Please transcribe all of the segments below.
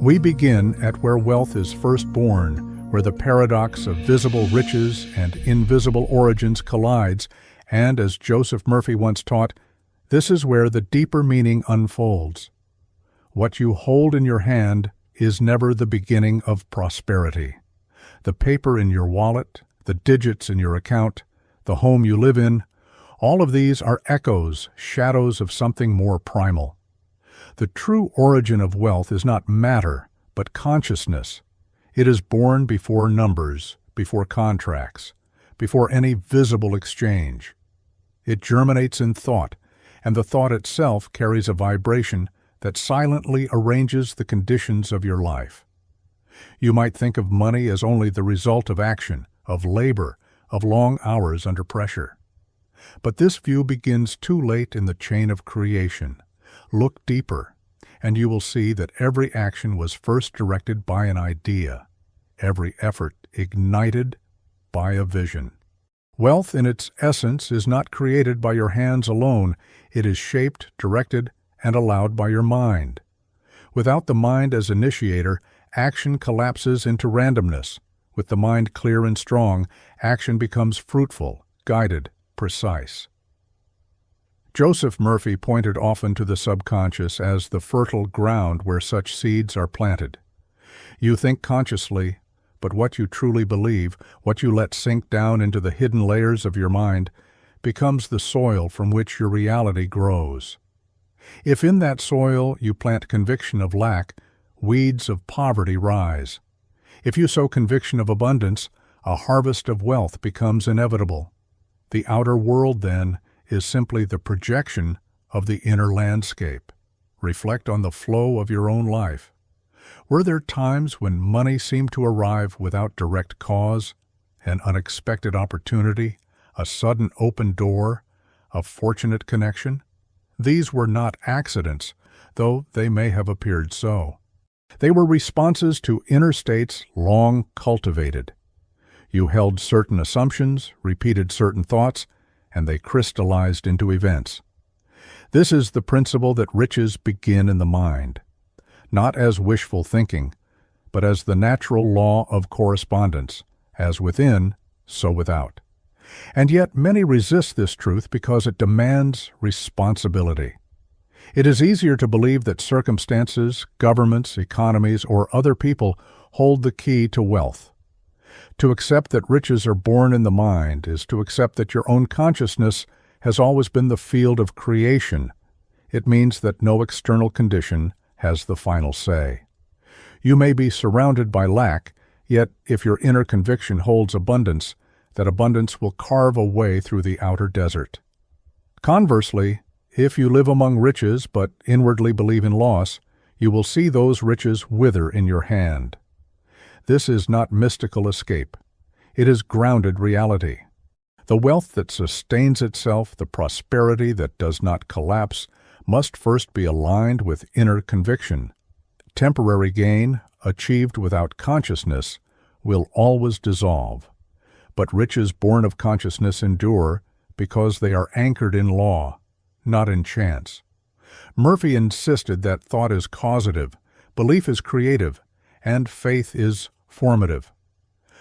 We begin at where wealth is first born, where the paradox of visible riches and invisible origins collides, and as Joseph Murphy once taught, this is where the deeper meaning unfolds. What you hold in your hand is never the beginning of prosperity. The paper in your wallet, the digits in your account, the home you live in, all of these are echoes, shadows of something more primal. The true origin of wealth is not matter, but consciousness. It is born before numbers, before contracts, before any visible exchange. It germinates in thought, and the thought itself carries a vibration that silently arranges the conditions of your life. You might think of money as only the result of action, of labor, of long hours under pressure. But this view begins too late in the chain of creation. Look deeper, and you will see that every action was first directed by an idea, every effort ignited by a vision. Wealth in its essence is not created by your hands alone. It is shaped, directed, and allowed by your mind. Without the mind as initiator, action collapses into randomness. With the mind clear and strong, action becomes fruitful, guided, precise. Joseph Murphy pointed often to the subconscious as the fertile ground where such seeds are planted. You think consciously, but what you truly believe, what you let sink down into the hidden layers of your mind, becomes the soil from which your reality grows. If in that soil you plant conviction of lack, weeds of poverty rise. If you sow conviction of abundance, a harvest of wealth becomes inevitable. The outer world, then, is simply the projection of the inner landscape. Reflect on the flow of your own life. Were there times when money seemed to arrive without direct cause, an unexpected opportunity, a sudden open door, a fortunate connection? These were not accidents, though they may have appeared so. They were responses to inner states long cultivated. You held certain assumptions, repeated certain thoughts, and they crystallized into events. This is the principle that riches begin in the mind, not as wishful thinking, but as the natural law of correspondence, as within, so without. And yet many resist this truth because it demands responsibility. It is easier to believe that circumstances, governments, economies, or other people hold the key to wealth. To accept that riches are born in the mind is to accept that your own consciousness has always been the field of creation. It means that no external condition has the final say. You may be surrounded by lack, yet if your inner conviction holds abundance, that abundance will carve a way through the outer desert. Conversely, if you live among riches but inwardly believe in loss, you will see those riches wither in your hand. This is not mystical escape. It is grounded reality. The wealth that sustains itself, the prosperity that does not collapse, must first be aligned with inner conviction. Temporary gain, achieved without consciousness, will always dissolve. But riches born of consciousness endure because they are anchored in law, not in chance. Murphy insisted that thought is causative, belief is creative, and faith is formative.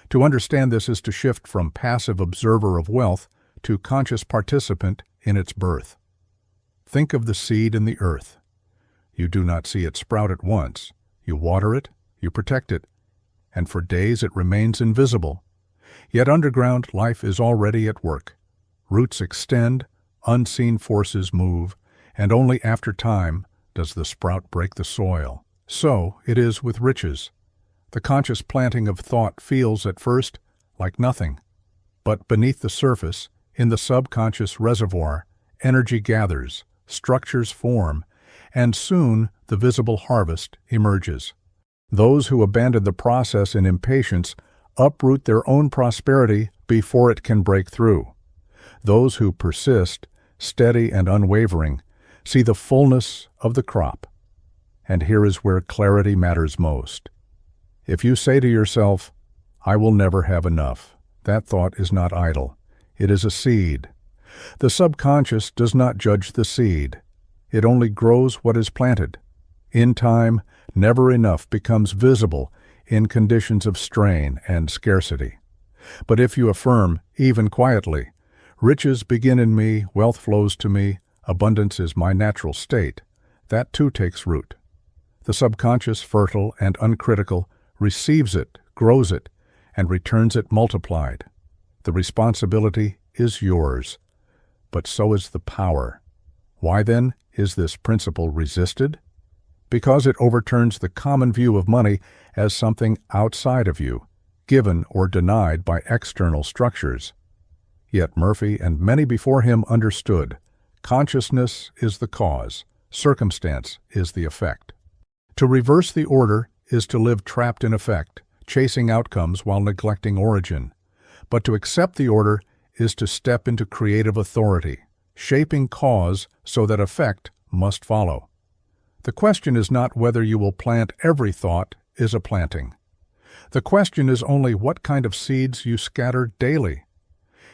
To understand this is to shift from passive observer of wealth to conscious participant in its birth. Think of the seed in the earth. You do not see it sprout at once. You water it, you protect it, and for days it remains invisible. Yet underground life is already at work. Roots extend, unseen forces move, and only after time does the sprout break the soil. So it is with riches. The conscious planting of thought feels at first like nothing. But beneath the surface, in the subconscious reservoir, energy gathers, structures form, and soon the visible harvest emerges. Those who abandon the process in impatience uproot their own prosperity before it can break through. Those who persist, steady and unwavering, see the fullness of the crop. And here is where clarity matters most. If you say to yourself, "I will never have enough," that thought is not idle. It is a seed. The subconscious does not judge the seed. It only grows what is planted. In time, never enough becomes visible in conditions of strain and scarcity. But if you affirm, even quietly, riches begin in me, wealth flows to me, abundance is my natural state, that too takes root. The subconscious, fertile and uncritical, receives it, grows it, and returns it multiplied. The responsibility is yours, but so is the power. Why then is this principle resisted? Because it overturns the common view of money as something outside of you, given or denied by external structures. Yet Murphy and many before him understood, consciousness is the cause, circumstance is the effect. To reverse the order is to live trapped in effect, chasing outcomes while neglecting origin. But to accept the order is to step into creative authority, shaping cause so that effect must follow. The question is not whether you will plant every thought is a planting. The question is only what kind of seeds you scatter daily.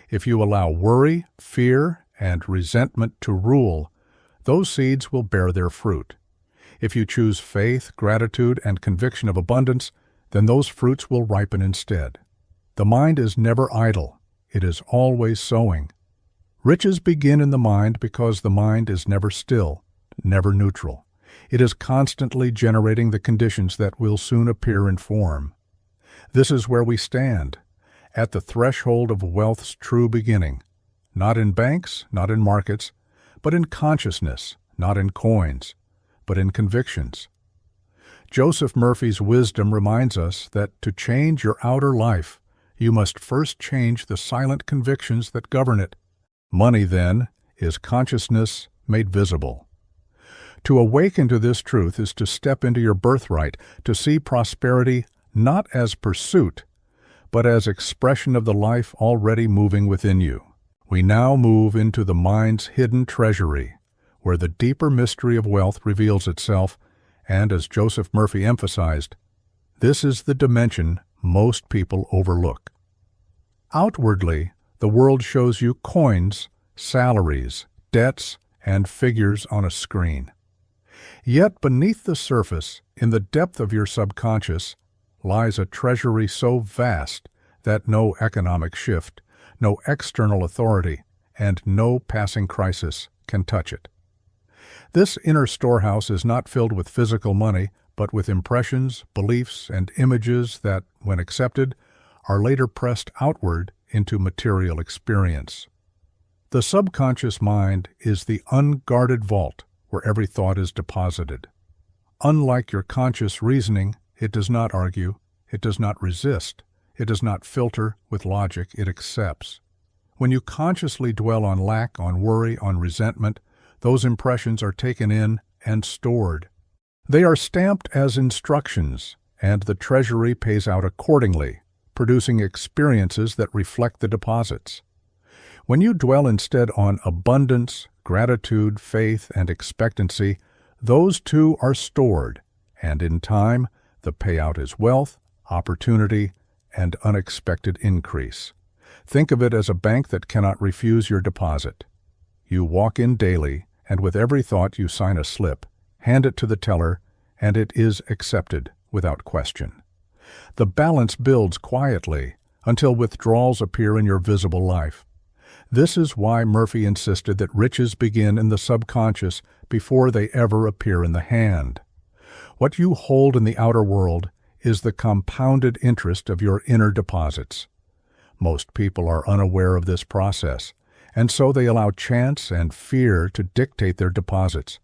If you allow worry, fear, and resentment to rule, those seeds will bear their fruit. If you choose faith, gratitude, and conviction of abundance, then those fruits will ripen instead. The mind is never idle. It is always sowing. Riches begin in the mind because the mind is never still, never neutral. It is constantly generating the conditions that will soon appear in form. This is where we stand, at the threshold of wealth's true beginning, not in banks, not in markets, but in consciousness, not in coins, but in convictions. Joseph Murphy's wisdom reminds us that to change your outer life, you must first change the silent convictions that govern it. Money, then, is consciousness made visible. To awaken to this truth is to step into your birthright, to see prosperity not as pursuit, but as expression of the life already moving within you. We now move into the mind's hidden treasury, where the deeper mystery of wealth reveals itself, and as Joseph Murphy emphasized, this is the dimension most people overlook. Outwardly, the world shows you coins, salaries, debts, and figures on a screen. Yet beneath the surface, in the depth of your subconscious, lies a treasury so vast that no economic shift, no external authority, and no passing crisis can touch it. This inner storehouse is not filled with physical money, but with impressions, beliefs, and images that, when accepted, are later pressed outward into material experience. The subconscious mind is the unguarded vault where every thought is deposited. Unlike your conscious reasoning, it does not argue, it does not resist, it does not filter with logic, it accepts. When you consciously dwell on lack, on worry, on resentment, those impressions are taken in and stored. They are stamped as instructions, and the treasury pays out accordingly, producing experiences that reflect the deposits. When you dwell instead on abundance, gratitude, faith, and expectancy, those too are stored, and in time, the payout is wealth, opportunity, and unexpected increase. Think of it as a bank that cannot refuse your deposit. You walk in daily, and with every thought you sign a slip, hand it to the teller, and it is accepted without question. The balance builds quietly until withdrawals appear in your visible life. This is why Murphy insisted that riches begin in the subconscious before they ever appear in the hand. What you hold in the outer world is the compounded interest of your inner deposits. Most people are unaware of this process, and so they allow chance and fear to dictate their deposits.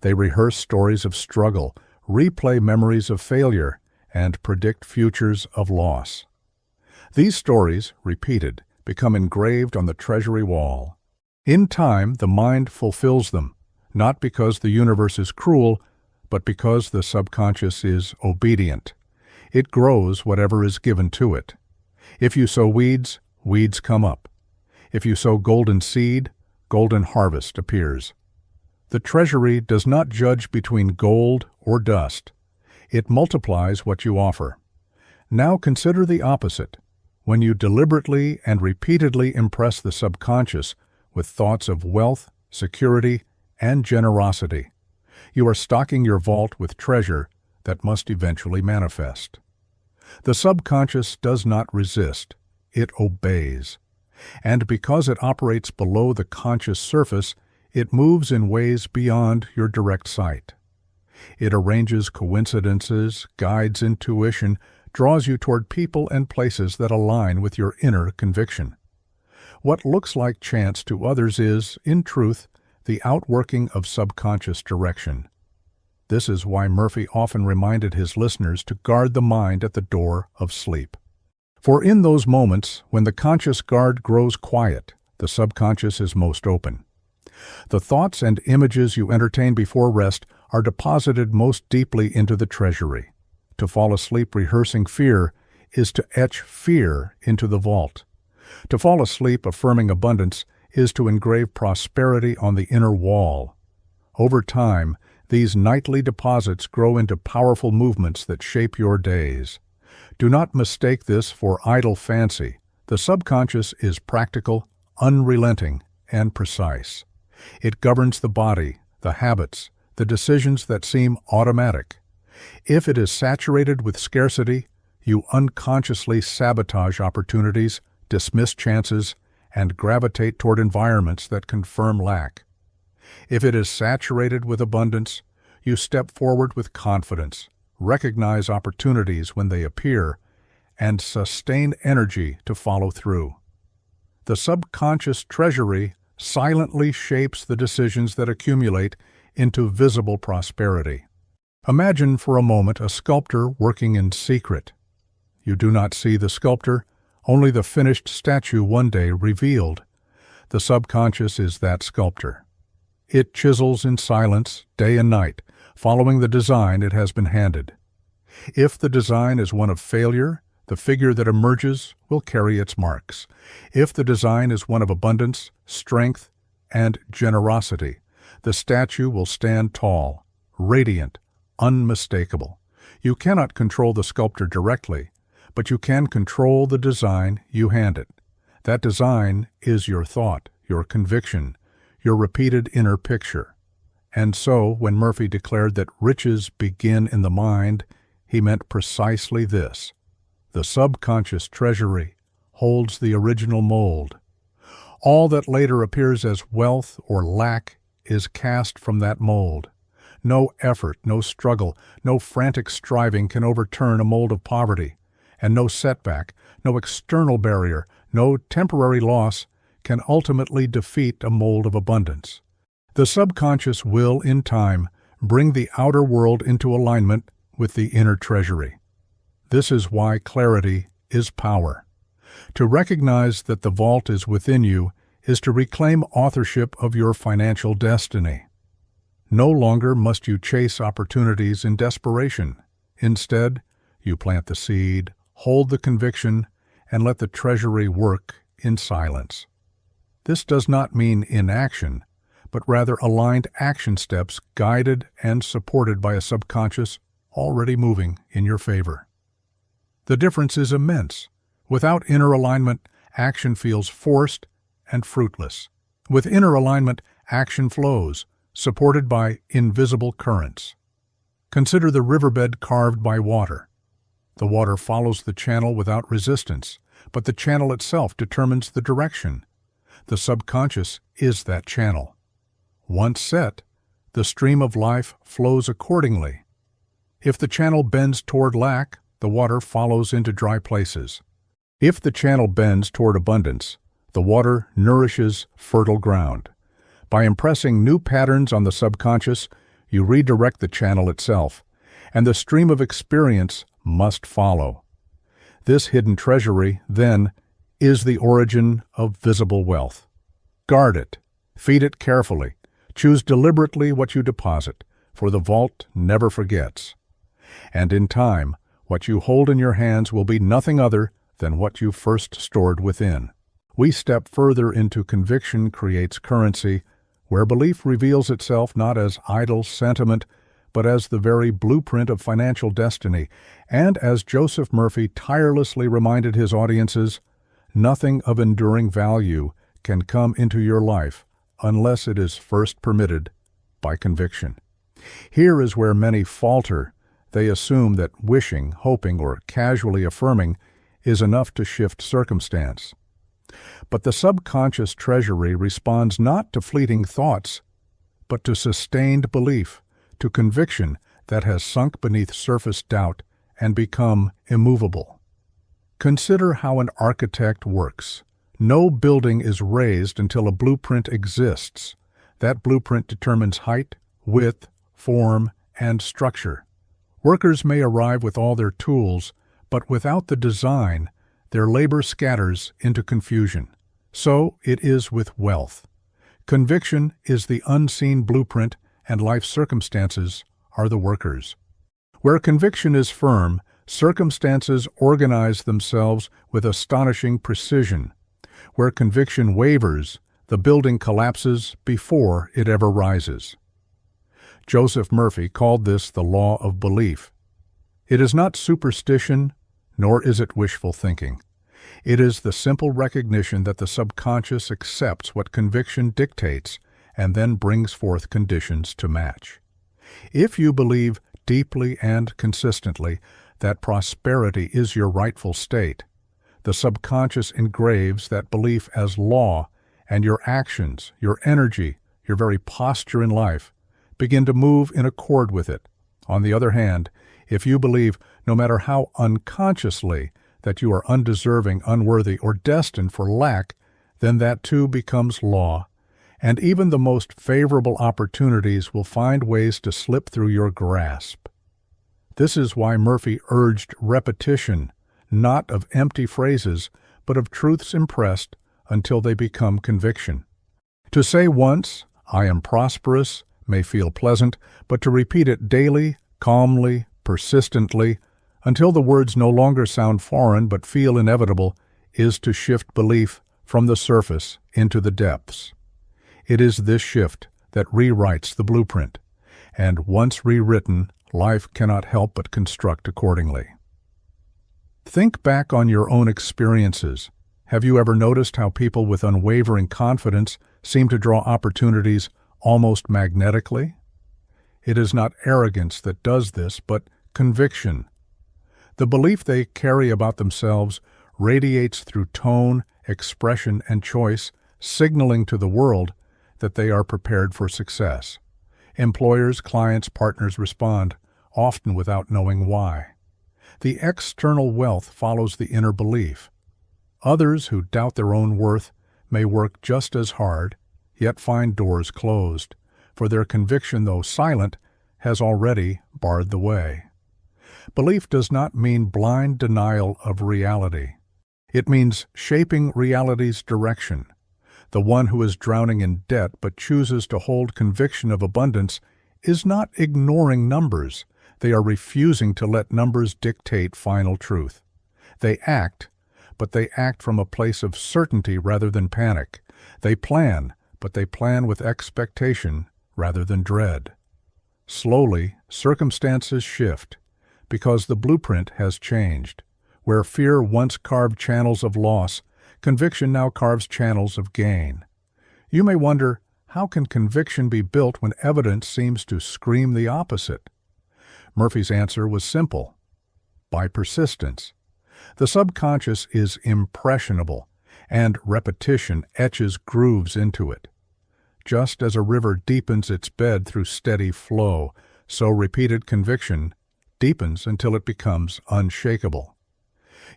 They rehearse stories of struggle, replay memories of failure, and predict futures of loss. These stories, repeated, become engraved on the treasury wall. In time, the mind fulfills them, not because the universe is cruel, but because the subconscious is obedient. It grows whatever is given to it. If you sow weeds, weeds come up. If you sow golden seed, golden harvest appears. The treasury does not judge between gold or dust. It multiplies what you offer. Now consider the opposite. When you deliberately and repeatedly impress the subconscious with thoughts of wealth, security, and generosity, You are stocking your vault with treasure that must eventually manifest. The subconscious does not resist, it obeys. And because it operates below the conscious surface, it moves in ways beyond your direct sight. It arranges coincidences, guides intuition, draws you toward people and places that align with your inner conviction. What looks like chance to others is, in truth, the outworking of subconscious direction. This is why Murphy often reminded his listeners to guard the mind at the door of sleep. For in those moments, when the conscious guard grows quiet, the subconscious is most open. The thoughts and images you entertain before rest are deposited most deeply into the treasury. To fall asleep rehearsing fear is to etch fear into the vault. To fall asleep affirming abundance is to engrave prosperity on the inner wall. Over time, these nightly deposits grow into powerful movements that shape your days. Do not mistake this for idle fancy. The subconscious is practical, unrelenting, and precise. It governs the body, the habits, the decisions that seem automatic. If it is saturated with scarcity, you unconsciously sabotage opportunities, dismiss chances, and gravitate toward environments that confirm lack. If it is saturated with abundance, you step forward with confidence, recognize opportunities when they appear, and sustain energy to follow through. The subconscious treasury silently shapes the decisions that accumulate into visible prosperity. Imagine for a moment a sculptor working in secret. You do not see the sculptor, only the finished statue one day revealed. The subconscious is that sculptor. It chisels in silence, day and night, following the design it has been handed. If the design is one of failure, the figure that emerges will carry its marks. If the design is one of abundance, strength, and generosity, the statue will stand tall, radiant, unmistakable. You cannot control the sculptor directly, but you can control the design you hand it. That design is your thought, your conviction, your repeated inner picture. And so, when Murphy declared that riches begin in the mind, he meant precisely this. The subconscious treasury holds the original mold. All that later appears as wealth or lack is cast from that mold. No effort, no struggle, no frantic striving can overturn a mold of poverty, and no setback, no external barrier, no temporary loss can ultimately defeat a mold of abundance. The subconscious will, in time, bring the outer world into alignment with the inner treasury. This is why clarity is power. To recognize that the vault is within you is to reclaim authorship of your financial destiny. No longer must you chase opportunities in desperation. Instead, you plant the seed, hold the conviction, and let the treasury work in silence. This does not mean inaction, but rather aligned action steps guided and supported by a subconscious already moving in your favor. The difference is immense. Without inner alignment, action feels forced and fruitless. With inner alignment, action flows, supported by invisible currents. Consider the riverbed carved by water. The water follows the channel without resistance, but the channel itself determines the direction. The subconscious is that channel. Once set, the stream of life flows accordingly. If the channel bends toward lack, the water follows into dry places. If the channel bends toward abundance, the water nourishes fertile ground. By impressing new patterns on the subconscious, you redirect the channel itself, and the stream of experience must follow. This hidden treasury, then, is the origin of visible wealth. Guard it, feed it carefully, choose deliberately what you deposit, for the vault never forgets. And in time, what you hold in your hands will be nothing other than what you first stored within. We step further into conviction creates currency, where belief reveals itself not as idle sentiment, but as the very blueprint of financial destiny. And as Joseph Murphy tirelessly reminded his audiences, nothing of enduring value can come into your life unless it is first permitted by conviction. Here is where many falter. They assume that wishing, hoping, or casually affirming is enough to shift circumstance. But the subconscious treasury responds not to fleeting thoughts, but to sustained belief, to conviction that has sunk beneath surface doubt and become immovable. Consider how an architect works. No building is raised until a blueprint exists. That blueprint determines height, width, form, and structure. Workers may arrive with all their tools, but without the design, their labor scatters into confusion. So it is with wealth. Conviction is the unseen blueprint, and life circumstances are the workers. Where conviction is firm, circumstances organize themselves with astonishing precision. Where conviction wavers, the building collapses before it ever rises. Joseph Murphy called this the law of belief. It is not superstition, nor is it wishful thinking. It is the simple recognition that the subconscious accepts what conviction dictates and then brings forth conditions to match. If you believe deeply and consistently that prosperity is your rightful state, the subconscious engraves that belief as law, and your actions, your energy, your very posture in life begin to move in accord with it. On the other hand, if you believe, no matter how unconsciously, that you are undeserving, unworthy, or destined for lack, then that too becomes law, and even the most favorable opportunities will find ways to slip through your grasp. This is why Murphy urged repetition, not of empty phrases, but of truths impressed until they become conviction. To say once, "I am prosperous," may feel pleasant, but to repeat it daily, calmly, persistently, until the words no longer sound foreign but feel inevitable, is to shift belief from the surface into the depths. It is this shift that rewrites the blueprint, and once rewritten, life cannot help but construct accordingly. Think back on your own experiences. Have you ever noticed how people with unwavering confidence seem to draw opportunities almost magnetically? It is not arrogance that does this, but conviction. The belief they carry about themselves radiates through tone, expression, and choice, signaling to the world that they are prepared for success. Employers, clients, partners respond, often without knowing why. The external wealth follows the inner belief. Others who doubt their own worth may work just as hard, yet find doors closed, for their conviction, though silent, has already barred the way. Belief does not mean blind denial of reality. It means shaping reality's direction. The one who is drowning in debt but chooses to hold conviction of abundance is not ignoring numbers. They are refusing to let numbers dictate final truth. They act, but they act from a place of certainty rather than panic. They plan, but they plan with expectation rather than dread. Slowly, circumstances shift, because the blueprint has changed. Where fear once carved channels of loss, conviction now carves channels of gain. You may wonder, how can conviction be built when evidence seems to scream the opposite? Murphy's answer was simple: by persistence. The subconscious is impressionable, and repetition etches grooves into it. Just as a river deepens its bed through steady flow, so repeated conviction deepens until it becomes unshakable.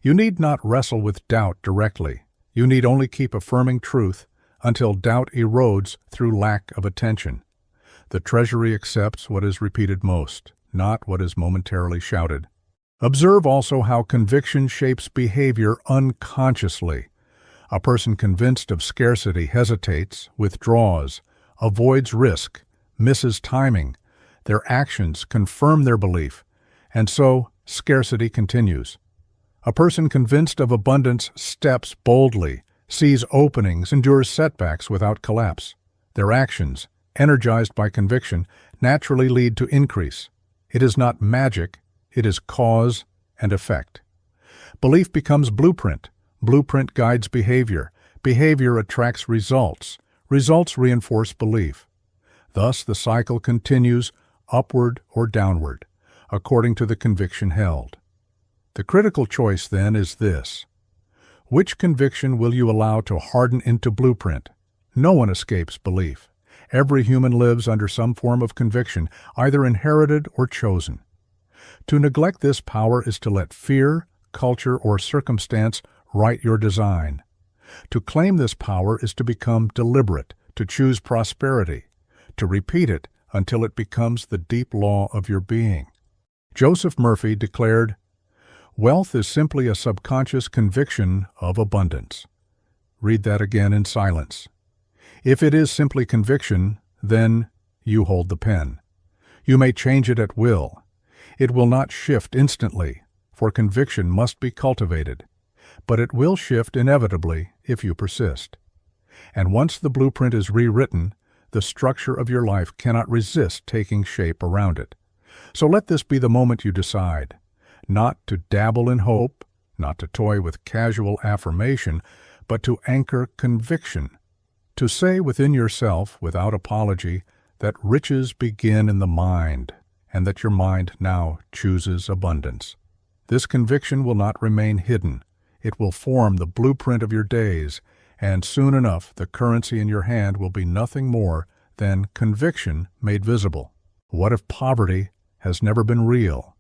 You need not wrestle with doubt directly. You need only keep affirming truth until doubt erodes through lack of attention. The Treasury accepts what is repeated most, not what is momentarily shouted. Observe also how conviction shapes behavior unconsciously. A person convinced of scarcity hesitates, withdraws, avoids risk, misses timing. Their actions confirm their belief, and so scarcity continues. A person convinced of abundance steps boldly, sees openings, endures setbacks without collapse. Their actions, energized by conviction, naturally lead to increase. It is not magic, it is cause and effect. Belief becomes blueprint. Blueprint guides behavior. Behavior attracts results. Results reinforce belief. Thus the cycle continues, upward or downward, according to the conviction held. The critical choice, then, is this. Which conviction will you allow to harden into blueprint? No one escapes belief. Every human lives under some form of conviction, either inherited or chosen. To neglect this power is to let fear, culture, or circumstance write your design. To claim this power is to become deliberate, to choose prosperity, to repeat it until it becomes the deep law of your being. Joseph Murphy declared, "Wealth is simply a subconscious conviction of abundance." Read that again in silence. If it is simply conviction, then you hold the pen. You may change it at will. It will not shift instantly, for conviction must be cultivated, but it will shift inevitably if you persist. And once the blueprint is rewritten, the structure of your life cannot resist taking shape around it. So let this be the moment you decide, not to dabble in hope, not to toy with casual affirmation, but to anchor conviction, to say within yourself, without apology, that riches begin in the mind, and that your mind now chooses abundance. This conviction will not remain hidden. It will form the blueprint of your days, and soon enough the currency in your hand will be nothing more than conviction made visible. What if poverty has never been real?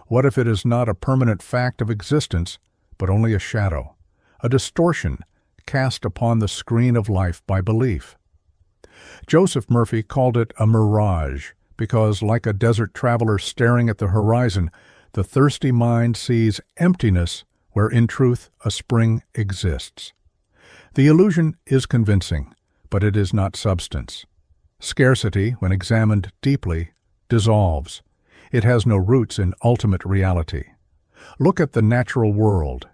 What if it is not a permanent fact of existence, but only a shadow, a distortion cast upon the screen of life by belief? Joseph Murphy called it a mirage because, like a desert traveler staring at the horizon, the thirsty mind sees emptiness where in truth a spring exists. The illusion is convincing, but it is not substance. Scarcity, when examined deeply, dissolves. It has no roots in ultimate reality. Look at the natural world.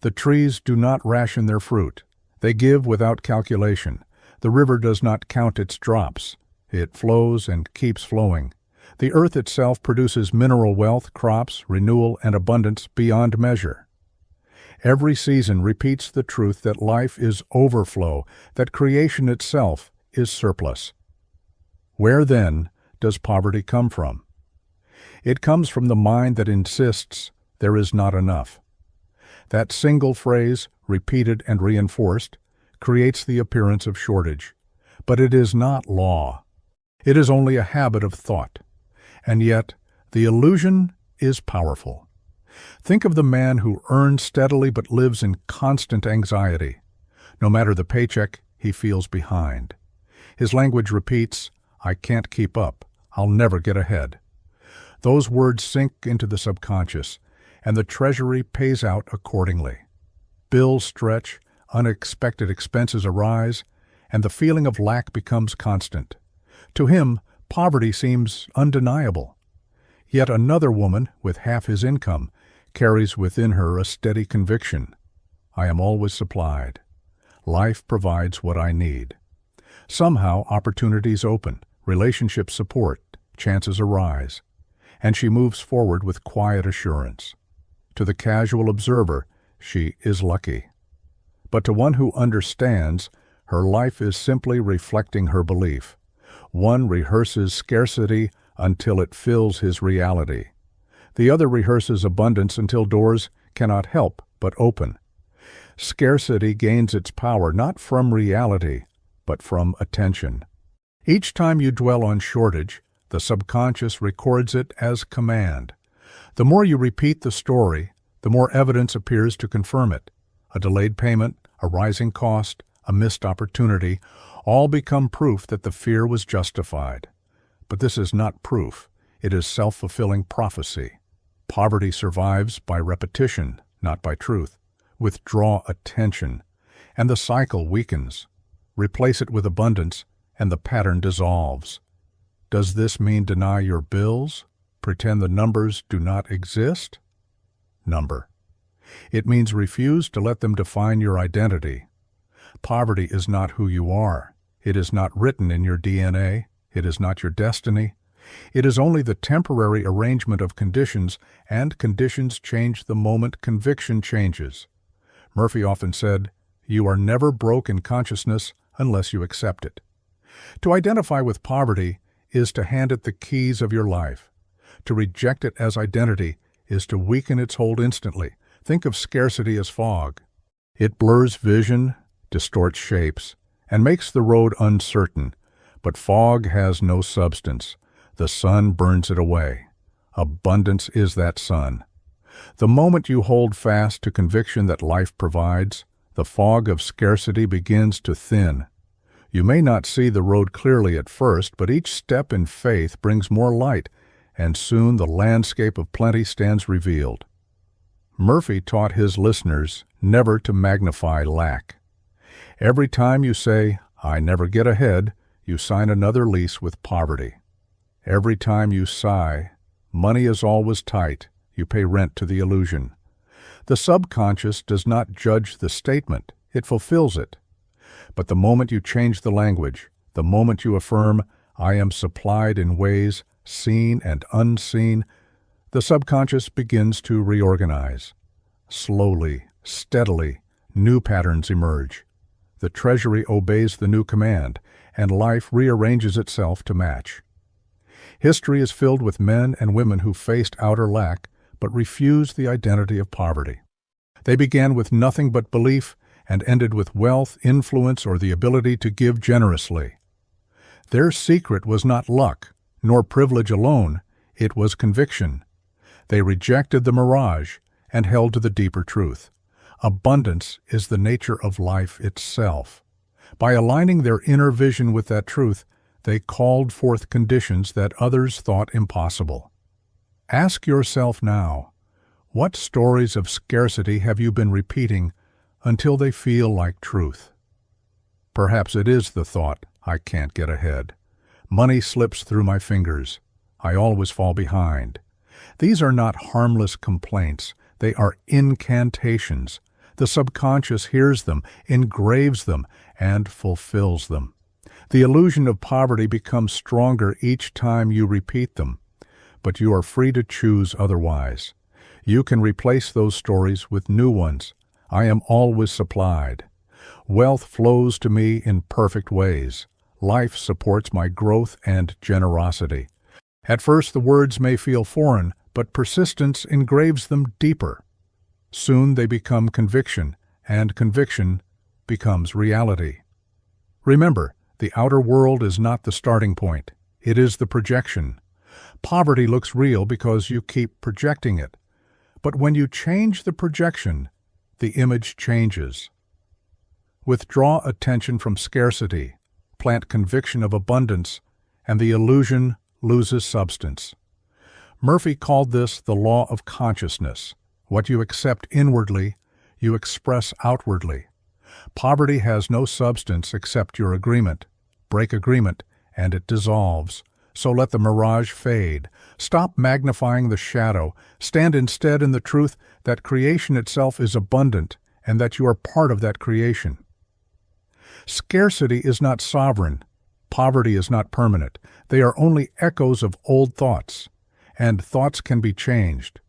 The trees do not ration their fruit. They give without calculation. The river does not count its drops. It flows and keeps flowing. The earth itself produces mineral wealth, crops, renewal, and abundance beyond measure. Every season repeats the truth that life is overflow, that creation itself is surplus. Where, then, does poverty come from? It comes from the mind that insists there is not enough. That single phrase, repeated and reinforced, creates the appearance of shortage. But it is not law. It is only a habit of thought. And yet, the illusion is powerful. Think of the man who earns steadily but lives in constant anxiety. No matter the paycheck, he feels behind. His language repeats, "I can't keep up. I'll never get ahead." Those words sink into the subconscious, and the Treasury pays out accordingly. Bills stretch, unexpected expenses arise, and the feeling of lack becomes constant. To him, poverty seems undeniable. Yet another woman, with half his income, carries within her a steady conviction. I am always supplied. Life provides what I need. Somehow opportunities open, relationships support, chances arise, and she moves forward with quiet assurance. To the casual observer, she is lucky. But to one who understands, her life is simply reflecting her belief. One rehearses scarcity until it fills his reality. The other rehearses abundance until doors cannot help but open. Scarcity gains its power not from reality, but from attention. Each time you dwell on shortage, the subconscious records it as command. The more you repeat the story, the more evidence appears to confirm it. A delayed payment, a rising cost, a missed opportunity, all become proof that the fear was justified. But this is not proof. It is self-fulfilling prophecy. Poverty survives by repetition, not by truth. Withdraw attention, and the cycle weakens. Replace it with abundance, and the pattern dissolves. Does this mean deny your bills? Pretend the numbers do not exist? Number. It means refuse to let them define your identity. Poverty is not who you are. It is not written in your DNA. It is not your destiny. It is only the temporary arrangement of conditions, and conditions change the moment conviction changes. Murphy often said, "You are never broke in consciousness unless you accept it." To identify with poverty is to hand it the keys of your life. To reject it as identity is to weaken its hold instantly. Think of scarcity as fog. It blurs vision, distorts shapes, and makes the road uncertain. But fog has no substance. The sun burns it away. Abundance is that sun. The moment you hold fast to conviction that life provides, the fog of scarcity begins to thin. You may not see the road clearly at first, but each step in faith brings more light, and soon the landscape of plenty stands revealed. Murphy taught his listeners never to magnify lack. Every time you say, "I never get ahead," you sign another lease with poverty. Every time you sigh, "Money is always tight," you pay rent to the illusion. The subconscious does not judge the statement, it fulfills it. But the moment you change the language, the moment you affirm, "I am supplied in ways seen and unseen," the subconscious begins to reorganize. Slowly, steadily, new patterns emerge. The Treasury obeys the new command, and life rearranges itself to match. History is filled with men and women who faced outer lack but refused the identity of poverty. They began with nothing but belief and ended with wealth, influence, or the ability to give generously. Their secret was not luck, nor privilege alone, it was conviction. They rejected the mirage and held to the deeper truth. Abundance is the nature of life itself. By aligning their inner vision with that truth, they called forth conditions that others thought impossible. Ask yourself now, what stories of scarcity have you been repeating until they feel like truth? Perhaps it is the thought, "I can't get ahead. Money slips through my fingers. I always fall behind." These are not harmless complaints. They are incantations. The subconscious hears them, engraves them, and fulfills them. The illusion of poverty becomes stronger each time you repeat them, but you are free to choose otherwise. You can replace those stories with new ones. "I am always supplied. Wealth flows to me in perfect ways. Life supports my growth and generosity." At first the words may feel foreign, but persistence engraves them deeper. Soon they become conviction, and conviction becomes reality. Remember, the outer world is not the starting point. It is the projection. Poverty looks real because you keep projecting it. But when you change the projection, the image changes. Withdraw attention from scarcity, plant conviction of abundance, and the illusion loses substance. Murphy called this the law of consciousness. What you accept inwardly, you express outwardly. Poverty has no substance except your agreement. Break agreement, and it dissolves. So let the mirage fade. Stop magnifying the shadow. Stand instead in the truth that creation itself is abundant and that you are part of that creation. Scarcity is not sovereign. Poverty is not permanent. They are only echoes of old thoughts, and thoughts can be changed.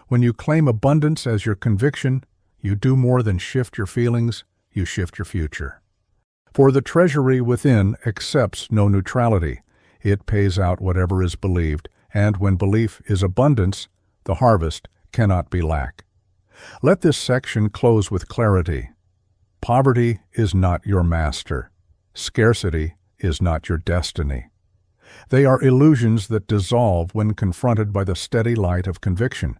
When you claim abundance as your conviction, you do more than shift your feelings, you shift your future. For the treasury within accepts no neutrality. It pays out whatever is believed, and when belief is abundance, the harvest cannot be lack. Let this section close with clarity. Poverty is not your master. Scarcity is not your destiny. They are illusions that dissolve when confronted by the steady light of conviction.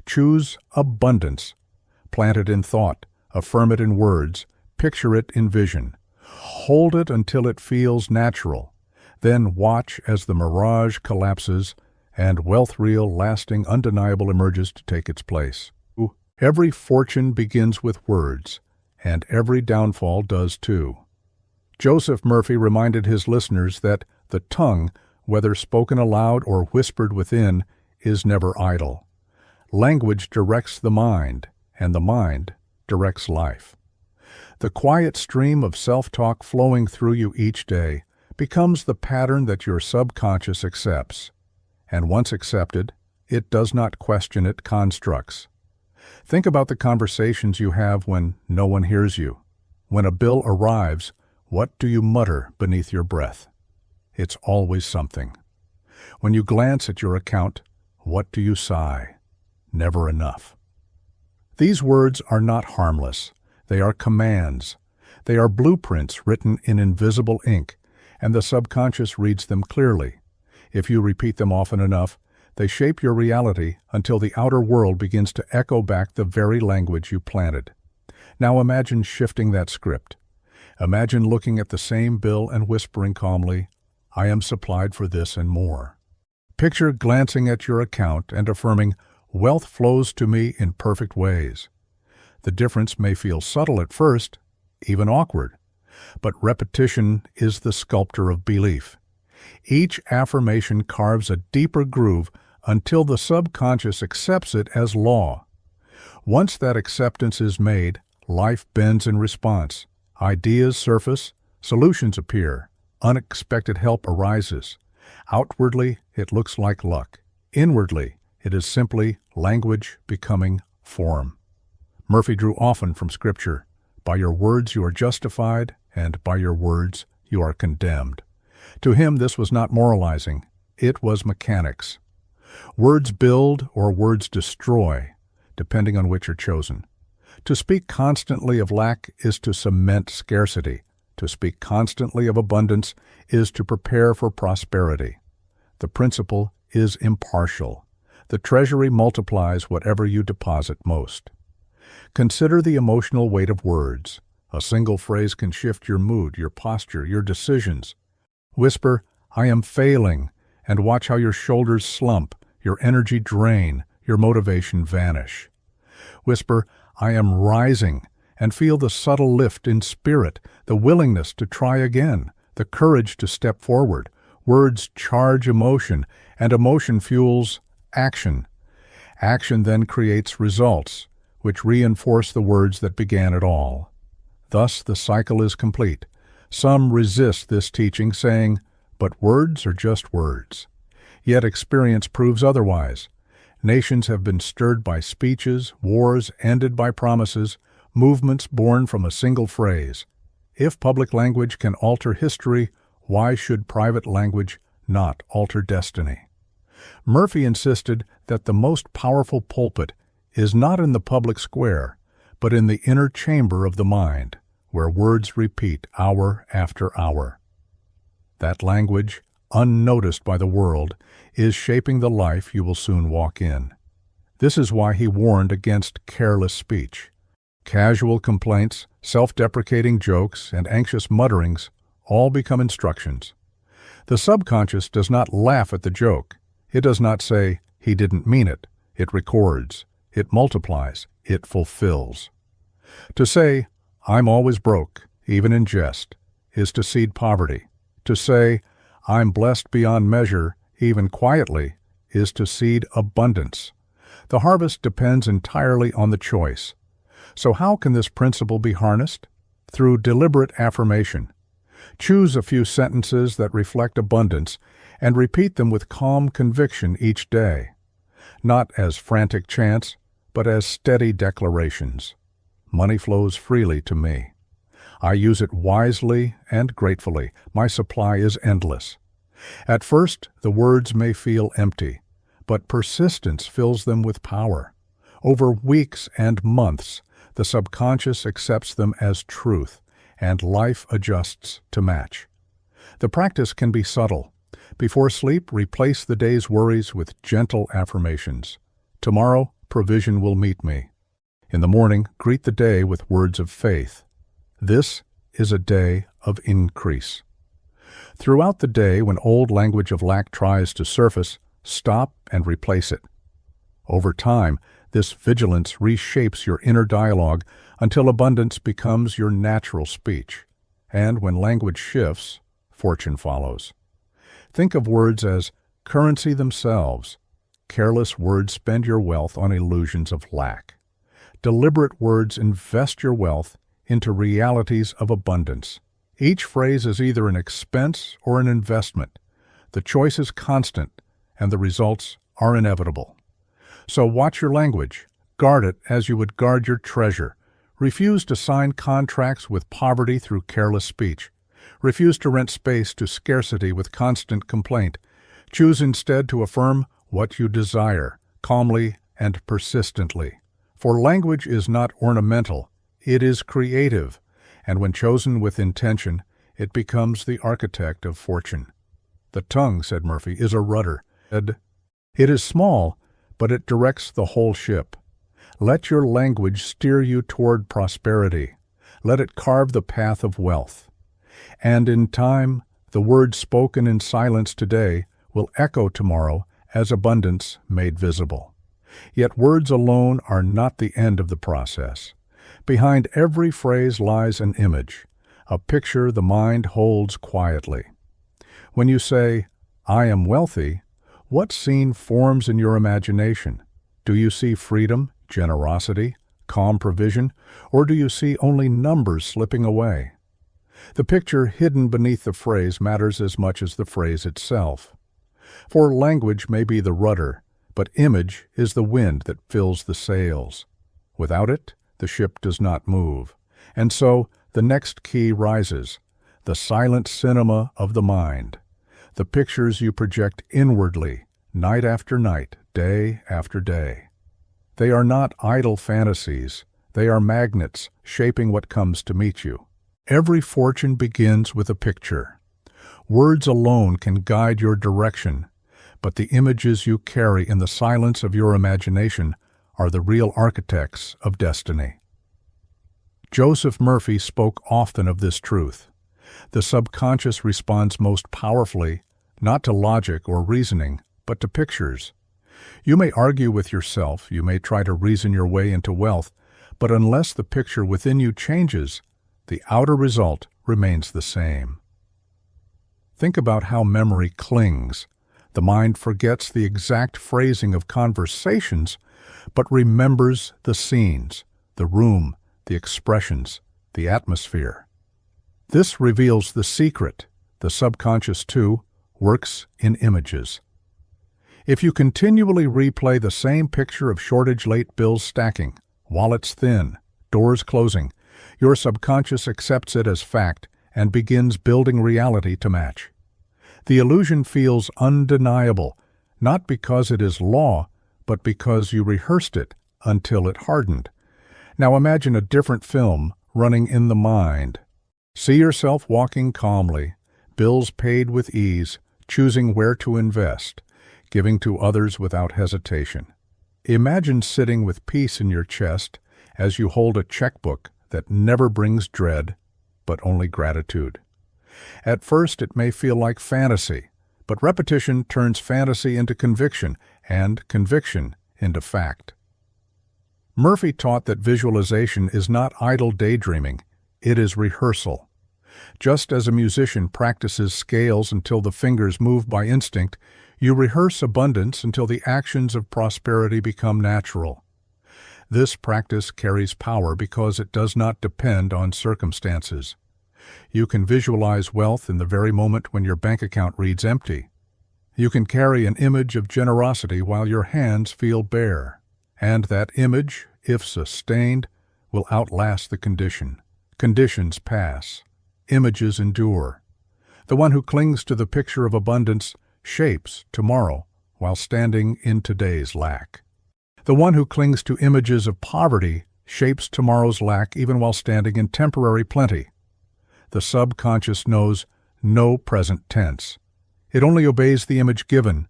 Choose abundance. Plant it in thought, affirm it in words, picture it in vision. Hold it until it feels natural. Then watch as the mirage collapses and wealth real, lasting, undeniable emerges to take its place. Every fortune begins with words, and every downfall does too. Joseph Murphy reminded his listeners that the tongue, whether spoken aloud or whispered within, is never idle. Language directs the mind, and the mind directs life. The quiet stream of self-talk flowing through you each day becomes the pattern that your subconscious accepts. And once accepted, it does not question its constructs. Think about the conversations you have when no one hears you. When a bill arrives, what do you mutter beneath your breath? It's always something. When you glance at your account, what do you sigh? Never enough. These words are not harmless. They are commands. They are blueprints written in invisible ink, and the subconscious reads them clearly. If you repeat them often enough, they shape your reality until the outer world begins to echo back the very language you planted. Now imagine shifting that script. Imagine looking at the same bill and whispering calmly, "I am supplied for this and more." Picture glancing at your account and affirming, "Wealth flows to me in perfect ways." The difference may feel subtle at first, even awkward, but repetition is the sculptor of belief. Each affirmation carves a deeper groove until the subconscious accepts it as law. Once that acceptance is made, life bends in response. Ideas surface, solutions appear, unexpected help arises. Outwardly, it looks like luck. Inwardly, it is simply language becoming form. Murphy drew often from Scripture, "By your words you are justified, and by your words you are condemned." To him this was not moralizing, it was mechanics. Words build or words destroy, depending on which are chosen. To speak constantly of lack is to cement scarcity. To speak constantly of abundance is to prepare for prosperity. The principle is impartial. The Treasury multiplies whatever you deposit most. Consider the emotional weight of words. A single phrase can shift your mood, your posture, your decisions. Whisper, "I am failing," and watch how your shoulders slump, your energy drain, your motivation vanish. Whisper, "I am rising," and feel the subtle lift in spirit, the willingness to try again, the courage to step forward. Words charge emotion, and emotion fuels action. Action then creates results, which reinforce the words that began it all. Thus the cycle is complete. Some resist this teaching, saying, "But words are just words." Yet experience proves otherwise. Nations have been stirred by speeches, wars ended by promises, movements born from a single phrase. If public language can alter history, why should private language not alter destiny? Murphy insisted that the most powerful pulpit is not in the public square, but in the inner chamber of the mind, where words repeat hour after hour. That language, unnoticed by the world, is shaping the life you will soon walk in. This is why he warned against careless speech. Casual complaints, self-deprecating jokes, and anxious mutterings all become instructions. The subconscious does not laugh at the joke. It does not say, "He didn't mean it." It records. It multiplies. It fulfills. To say, "I'm always broke," even in jest, is to seed poverty. To say, "I'm blessed beyond measure," even quietly, is to seed abundance. The harvest depends entirely on the choice. So how can this principle be harnessed? Through deliberate affirmation. Choose a few sentences that reflect abundance and repeat them with calm conviction each day, not as frantic chants, but as steady declarations. Money flows freely to me. I use it wisely and gratefully. My supply is endless. At first, the words may feel empty, but persistence fills them with power. Over weeks and months, the subconscious accepts them as truth, and life adjusts to match. The practice can be subtle. Before sleep, replace the day's worries with gentle affirmations. Tomorrow, provision will meet me. In the morning, greet the day with words of faith. This is a day of increase. Throughout the day, when old language of lack tries to surface, stop and replace it. Over time, this vigilance reshapes your inner dialogue until abundance becomes your natural speech. And when language shifts, fortune follows. Think of words as currency themselves. Careless words spend your wealth on illusions of lack. Deliberate words invest your wealth into realities of abundance. Each phrase is either an expense or an investment. The choice is constant, and the results are inevitable. So watch your language. Guard it as you would guard your treasure. Refuse to sign contracts with poverty through careless speech. Refuse to rent space to scarcity with constant complaint. Choose instead to affirm what you desire, calmly and persistently. For language is not ornamental, it is creative, and when chosen with intention, it becomes the architect of fortune. The tongue, said Murphy, is a rudder. It is small, but it directs the whole ship. Let your language steer you toward prosperity. Let it carve the path of wealth. And in time, the words spoken in silence today will echo tomorrow as abundance made visible. Yet words alone are not the end of the process. Behind every phrase lies an image, a picture the mind holds quietly. When you say, "I am wealthy," what scene forms in your imagination? Do you see freedom, generosity, calm provision, or do you see only numbers slipping away? The picture hidden beneath the phrase matters as much as the phrase itself. For language may be the rudder, but image is the wind that fills the sails. Without it, the ship does not move. And so, the next key rises, the silent cinema of the mind, the pictures you project inwardly, night after night, day after day. They are not idle fantasies, they are magnets shaping what comes to meet you. Every fortune begins with a picture. Words alone can guide your direction, but the images you carry in the silence of your imagination are the real architects of destiny. Joseph Murphy spoke often of this truth. The subconscious responds most powerfully, not to logic or reasoning, but to pictures. You may argue with yourself, you may try to reason your way into wealth, but unless the picture within you changes, the outer result remains the same. Think about how memory clings. The mind forgets the exact phrasing of conversations, but remembers the scenes, the room, the expressions, the atmosphere. This reveals the secret. The subconscious, too, works in images. If you continually replay the same picture of shortage-late bills stacking, wallets thin, doors closing, your subconscious accepts it as fact and begins building reality to match. The illusion feels undeniable, not because it is law, but because you rehearsed it until it hardened. Now imagine a different film running in the mind. See yourself walking calmly, bills paid with ease, choosing where to invest, giving to others without hesitation. Imagine sitting with peace in your chest as you hold a checkbook that never brings dread, but only gratitude. At first it may feel like fantasy, but repetition turns fantasy into conviction, and conviction into fact. Murphy taught that visualization is not idle daydreaming, it is rehearsal. Just as a musician practices scales until the fingers move by instinct, you rehearse abundance until the actions of prosperity become natural. This practice carries power because it does not depend on circumstances. You can visualize wealth in the very moment when your bank account reads empty. You can carry an image of generosity while your hands feel bare. And that image, if sustained, will outlast the condition. Conditions pass. Images endure. The one who clings to the picture of abundance shapes tomorrow while standing in today's lack. The one who clings to images of poverty shapes tomorrow's lack even while standing in temporary plenty. The subconscious knows no present tense. It only obeys the image given,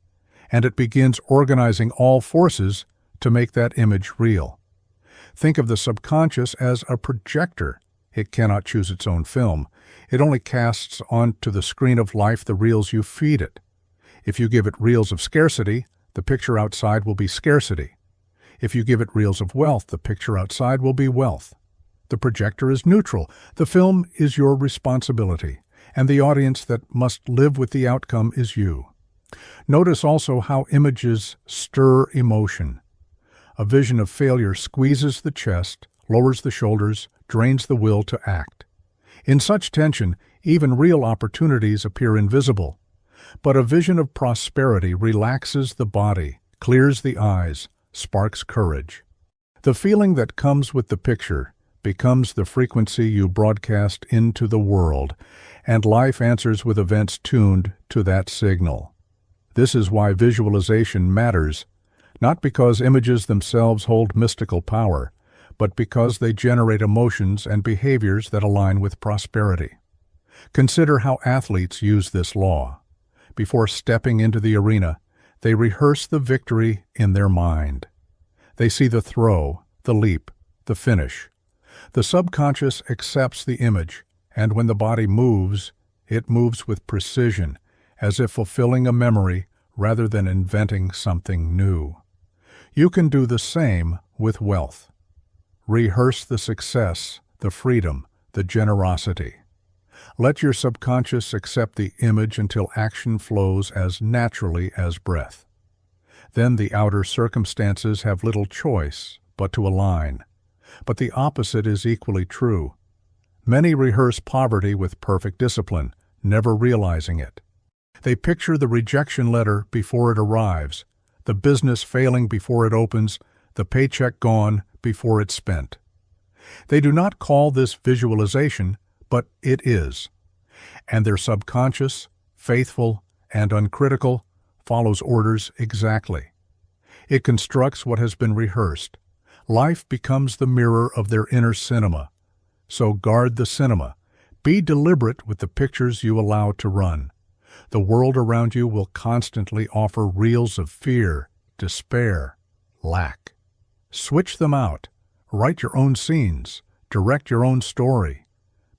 and it begins organizing all forces to make that image real. Think of the subconscious as a projector. It cannot choose its own film. It only casts onto the screen of life the reels you feed it. If you give it reels of scarcity, the picture outside will be scarcity. If you give it reels of wealth, the picture outside will be wealth. The projector is neutral. The film is your responsibility, and the audience that must live with the outcome is you. Notice also how images stir emotion. A vision of failure squeezes the chest, lowers the shoulders, drains the will to act. In such tension, even real opportunities appear invisible. But a vision of prosperity relaxes the body, clears the eyes, sparks courage. The feeling that comes with the picture becomes the frequency you broadcast into the world, and life answers with events tuned to that signal. This is why visualization matters, not because images themselves hold mystical power, but because they generate emotions and behaviors that align with prosperity. Consider how athletes use this law. Before stepping into the arena, they rehearse the victory in their mind. They see the throw, the leap, the finish. The subconscious accepts the image, and when the body moves, it moves with precision, as if fulfilling a memory rather than inventing something new. You can do the same with wealth. Rehearse the success, the freedom, the generosity. Let your subconscious accept the image until action flows as naturally as breath. Then the outer circumstances have little choice but to align. But the opposite is equally true. Many rehearse poverty with perfect discipline, never realizing it. They picture the rejection letter before it arrives, the business failing before it opens, the paycheck gone before it's spent. They do not call this visualization, but it is. And their subconscious, faithful and uncritical, follows orders exactly. It constructs what has been rehearsed. Life becomes the mirror of their inner cinema. So guard the cinema. Be deliberate with the pictures you allow to run. The world around you will constantly offer reels of fear, despair, lack. Switch them out. Write your own scenes. Direct your own story.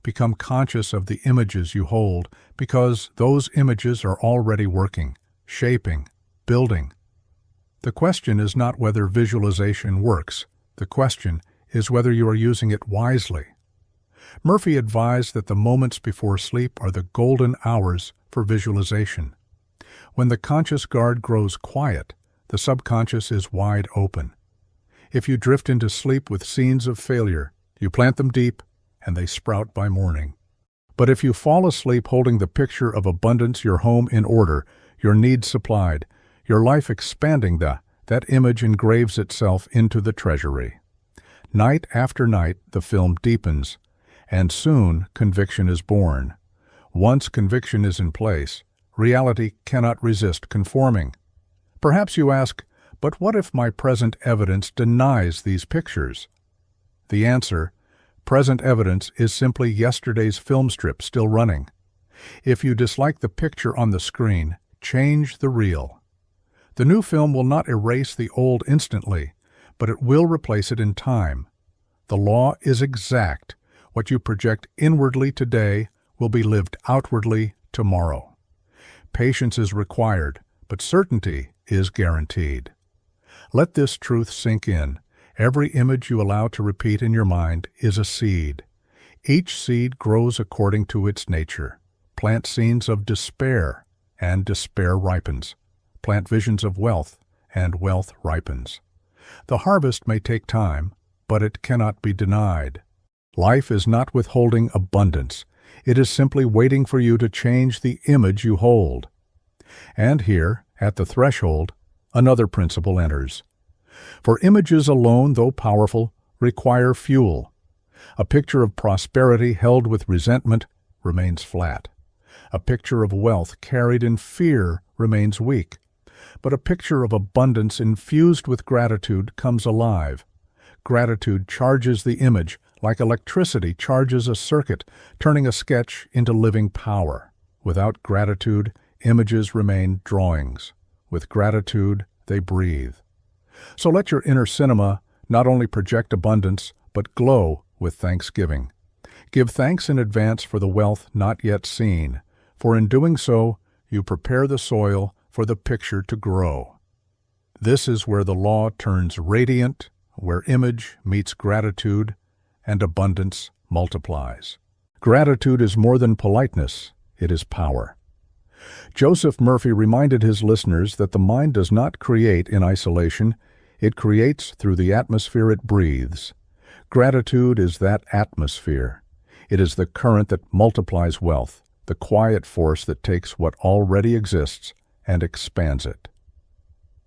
Become conscious of the images you hold, because those images are already working, shaping, building. The question is not whether visualization works. The question is whether you are using it wisely. Murphy advised that the moments before sleep are the golden hours for visualization. When the conscious guard grows quiet, the subconscious is wide open. If you drift into sleep with scenes of failure, you plant them deep, and they sprout by morning. But if you fall asleep holding the picture of abundance, your home in order, your needs supplied, your life expanding, that image engraves itself into the treasury. Night after night, the film deepens, and soon conviction is born. Once conviction is in place, reality cannot resist conforming. Perhaps you ask, but what if my present evidence denies these pictures? The answer, present evidence, is simply yesterday's film strip still running. If you dislike the picture on the screen, change the reel. The new film will not erase the old instantly, but it will replace it in time. The law is exact. What you project inwardly today will be lived outwardly tomorrow. Patience is required, but certainty is guaranteed. Let this truth sink in. Every image you allow to repeat in your mind is a seed. Each seed grows according to its nature. Plant scenes of despair, and despair ripens. Plant visions of wealth, and wealth ripens. The harvest may take time, but it cannot be denied. Life is not withholding abundance. It is simply waiting for you to change the image you hold. And here, at the threshold, another principle enters. For images alone, though powerful, require fuel. A picture of prosperity held with resentment remains flat. A picture of wealth carried in fear remains weak. But a picture of abundance infused with gratitude comes alive. Gratitude charges the image like electricity charges a circuit, turning a sketch into living power. Without gratitude, images remain drawings. With gratitude, they breathe. So let your inner cinema not only project abundance, but glow with thanksgiving. Give thanks in advance for the wealth not yet seen, for in doing so, you prepare the soil for the picture to grow. This is where the law turns radiant, where image meets gratitude, and abundance multiplies. Gratitude is more than politeness, it is power. Joseph Murphy reminded his listeners that the mind does not create in isolation, it creates through the atmosphere it breathes. Gratitude is that atmosphere. It is the current that multiplies wealth, the quiet force that takes what already exists and expands it.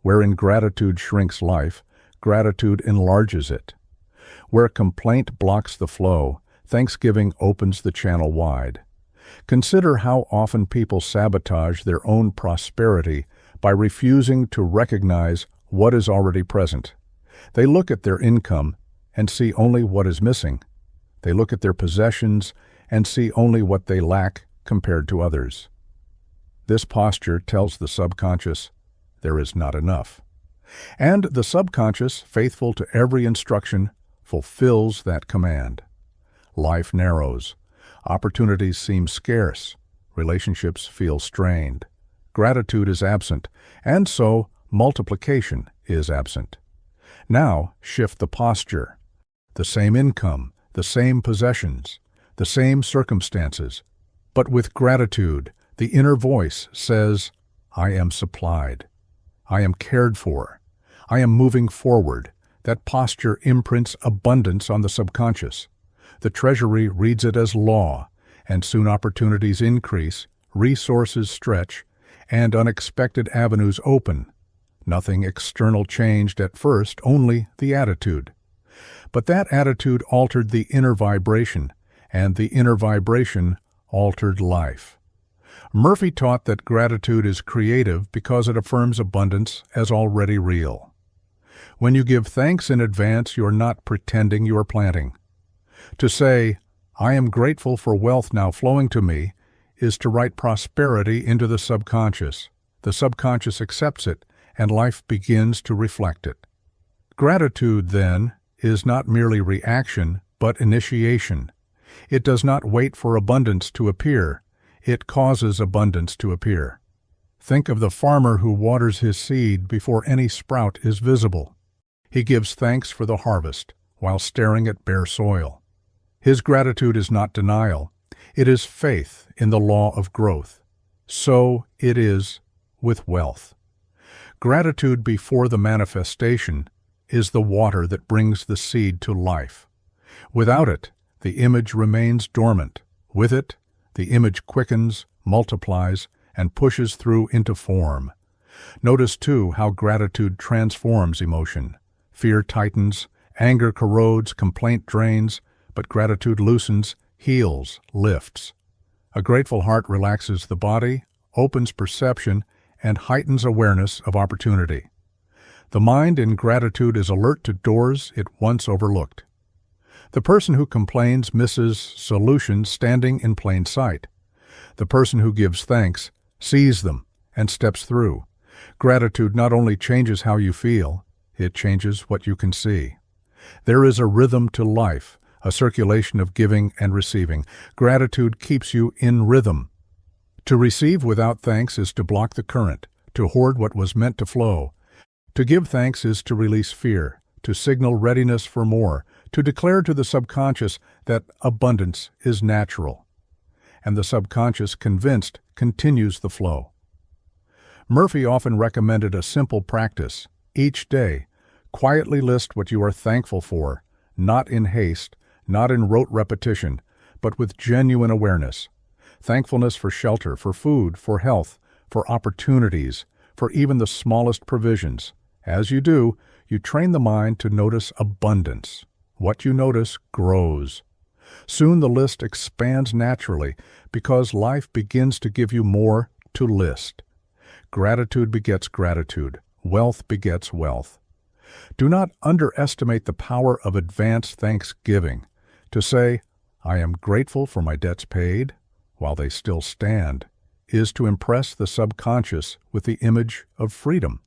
Wherein gratitude shrinks life, gratitude enlarges it. Where complaint blocks the flow, thanksgiving opens the channel wide. Consider how often people sabotage their own prosperity by refusing to recognize what is already present. They look at their income and see only what is missing. They look at their possessions and see only what they lack compared to others. This posture tells the subconscious there is not enough. And the subconscious, faithful to every instruction, fulfills that command. Life narrows. Opportunities seem scarce. Relationships feel strained. Gratitude is absent, and so multiplication is absent. Now shift the posture. The same income, the same possessions, the same circumstances. But with gratitude, the inner voice says, I am supplied. I am cared for. I am moving forward. That posture imprints abundance on the subconscious. The Treasury reads it as law, and soon opportunities increase, resources stretch, and unexpected avenues open. Nothing external changed at first, only the attitude. But that attitude altered the inner vibration, and the inner vibration altered life. Murphy taught that gratitude is creative because it affirms abundance as already real. When you give thanks in advance, you're not pretending you're planting. To say, I am grateful for wealth now flowing to me, is to write prosperity into the subconscious. The subconscious accepts it, and life begins to reflect it. Gratitude, then, is not merely reaction, but initiation. It does not wait for abundance to appear. It causes abundance to appear. Think of the farmer who waters his seed before any sprout is visible. He gives thanks for the harvest while staring at bare soil. His gratitude is not denial. It is faith in the law of growth. So it is with wealth. Gratitude before the manifestation is the water that brings the seed to life. Without it, the image remains dormant. With it, the image quickens, multiplies, and pushes through into form. Notice, too, how gratitude transforms emotion. Fear tightens, anger corrodes, complaint drains, but gratitude loosens, heals, lifts. A grateful heart relaxes the body, opens perception, and heightens awareness of opportunity. The mind in gratitude is alert to doors it once overlooked. The person who complains misses solutions standing in plain sight. The person who gives thanks sees them and steps through. Gratitude not only changes how you feel, it changes what you can see. There is a rhythm to life, a circulation of giving and receiving. Gratitude keeps you in rhythm. To receive without thanks is to block the current, to hoard what was meant to flow. To give thanks is to release fear, to signal readiness for more, to declare to the subconscious that abundance is natural. And the subconscious, convinced, continues the flow. Murphy often recommended a simple practice. Each day, quietly list what you are thankful for, not in haste, not in rote repetition, but with genuine awareness. Thankfulness for shelter, for food, for health, for opportunities, for even the smallest provisions. As you do, you train the mind to notice abundance. What you notice grows. Soon the list expands naturally because life begins to give you more to list. Gratitude begets gratitude. Wealth begets wealth. Do not underestimate the power of advanced thanksgiving. To say, I am grateful for my debts paid, while they still stand, is to impress the subconscious with the image of freedom.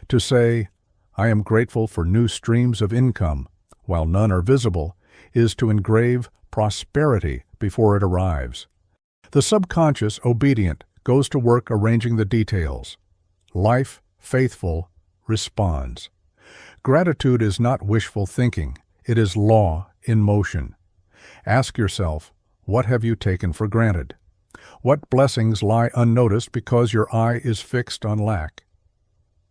To say, I am grateful for new streams of income, while none are visible, is to engrave prosperity before it arrives. The subconscious, obedient, goes to work arranging the details. Life, faithful, responds. Gratitude is not wishful thinking. It is law in motion. Ask yourself, what have you taken for granted? What blessings lie unnoticed because your eye is fixed on lack?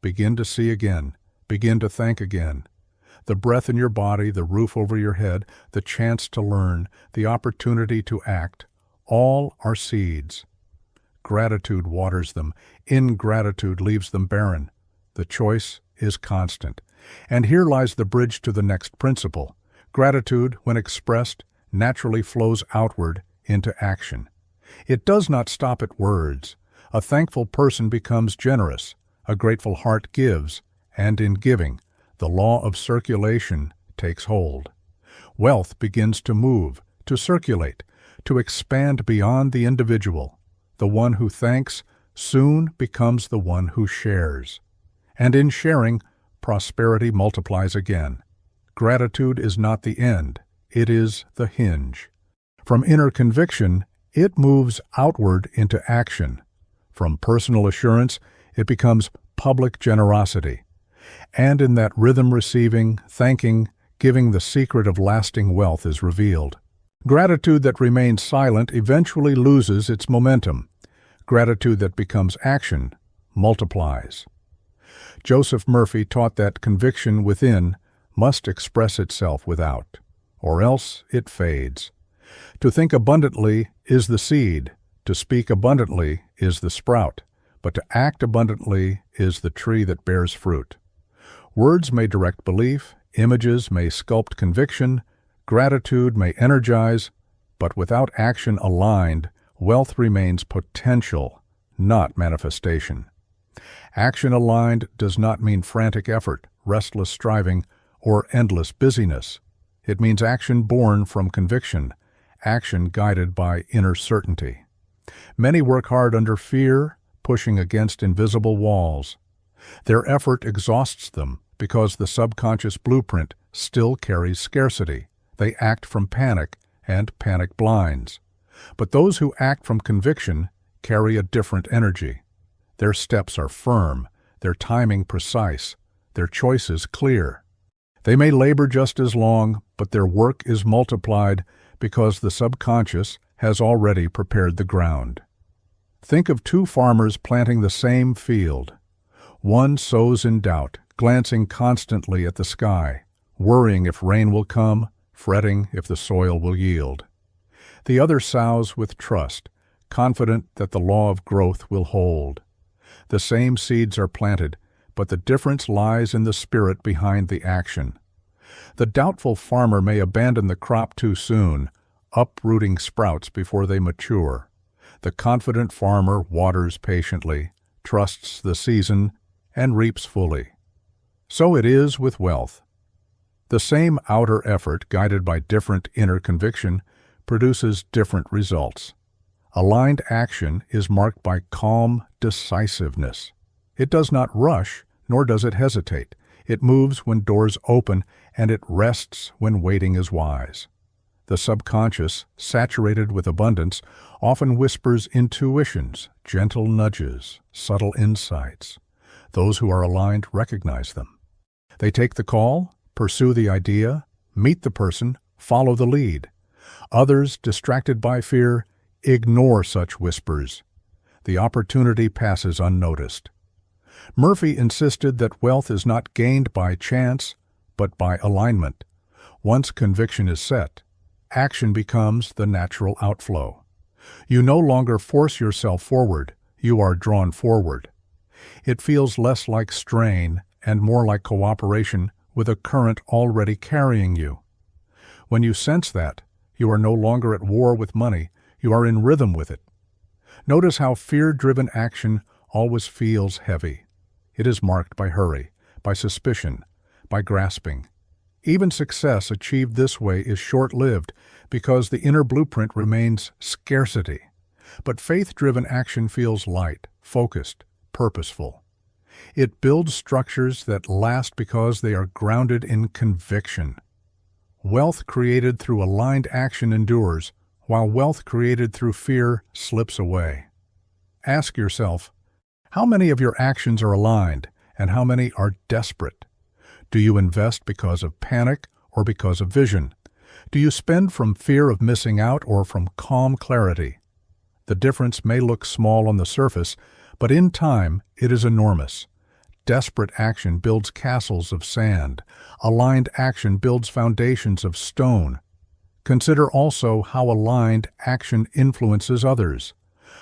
Begin to see again. Begin to thank again. The breath in your body, the roof over your head, the chance to learn, the opportunity to act, all are seeds. Gratitude waters them. Ingratitude leaves them barren. The choice is constant. And here lies the bridge to the next principle. Gratitude, when expressed, naturally flows outward into action. It does not stop at words. A thankful person becomes generous. A grateful heart gives, and in giving, the law of circulation takes hold. Wealth begins to move, to circulate, to expand beyond the individual. The one who thanks soon becomes the one who shares. And in sharing, prosperity multiplies again. Gratitude is not the end, it is the hinge. From inner conviction, it moves outward into action. From personal assurance, it becomes public generosity. And in that rhythm, receiving, thanking, giving, the secret of lasting wealth is revealed. Gratitude that remains silent eventually loses its momentum. Gratitude that becomes action multiplies. Joseph Murphy taught that conviction within must express itself without, or else it fades. To think abundantly is the seed, to speak abundantly is the sprout, but to act abundantly is the tree that bears fruit. Words may direct belief, images may sculpt conviction, gratitude may energize, but without action aligned, wealth remains potential, not manifestation. Action aligned does not mean frantic effort, restless striving, or endless busyness. It means action born from conviction, action guided by inner certainty. Many work hard under fear, pushing against invisible walls. Their effort exhausts them because the subconscious blueprint still carries scarcity. They act from panic, and panic blinds. But those who act from conviction carry a different energy. Their steps are firm, their timing precise, their choices clear. They may labor just as long, but their work is multiplied because the subconscious has already prepared the ground. Think of two farmers planting the same field. One sows in doubt, glancing constantly at the sky, worrying if rain will come, fretting if the soil will yield. The other sows with trust, confident that the law of growth will hold. The same seeds are planted, but the difference lies in the spirit behind the action. The doubtful farmer may abandon the crop too soon, uprooting sprouts before they mature. The confident farmer waters patiently, trusts the season, and reaps fully. So it is with wealth. The same outer effort, guided by different inner conviction, produces different results. Aligned action is marked by calm decisiveness. It does not rush, nor does it hesitate. It moves when doors open, and it rests when waiting is wise. The subconscious, saturated with abundance, often whispers intuitions, gentle nudges, subtle insights. Those who are aligned recognize them. They take the call, pursue the idea, meet the person, follow the lead. Others, distracted by fear, ignore such whispers. The opportunity passes unnoticed. Murphy insisted that wealth is not gained by chance, but by alignment. Once conviction is set, action becomes the natural outflow. You no longer force yourself forward, you are drawn forward. It feels less like strain and more like cooperation with a current already carrying you. When you sense that, you are no longer at war with money, you are in rhythm with it. Notice how fear-driven action always feels heavy. It is marked by hurry, by suspicion, by grasping. Even success achieved this way is short-lived because the inner blueprint remains scarcity. But faith-driven action feels light, focused, purposeful. It builds structures that last because they are grounded in conviction. Wealth created through aligned action endures, while wealth created through fear slips away. Ask yourself, how many of your actions are aligned, and how many are desperate? Do you invest because of panic or because of vision? Do you spend from fear of missing out or from calm clarity? The difference may look small on the surface, but in time it is enormous. Desperate action builds castles of sand. Aligned action builds foundations of stone. Consider also how aligned action influences others.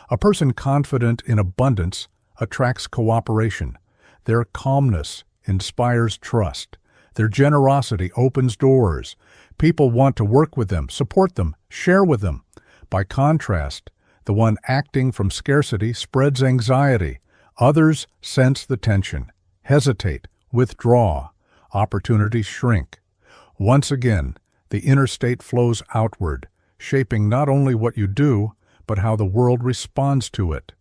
A person confident in abundance attracts cooperation. Their calmness inspires trust. Their generosity opens doors. People want to work with them, support them, share with them. By contrast, the one acting from scarcity spreads anxiety, Others sense the tension, hesitate, withdraw. Opportunities shrink. Once again, the inner state flows outward, shaping not only what you do, but how the world responds to it.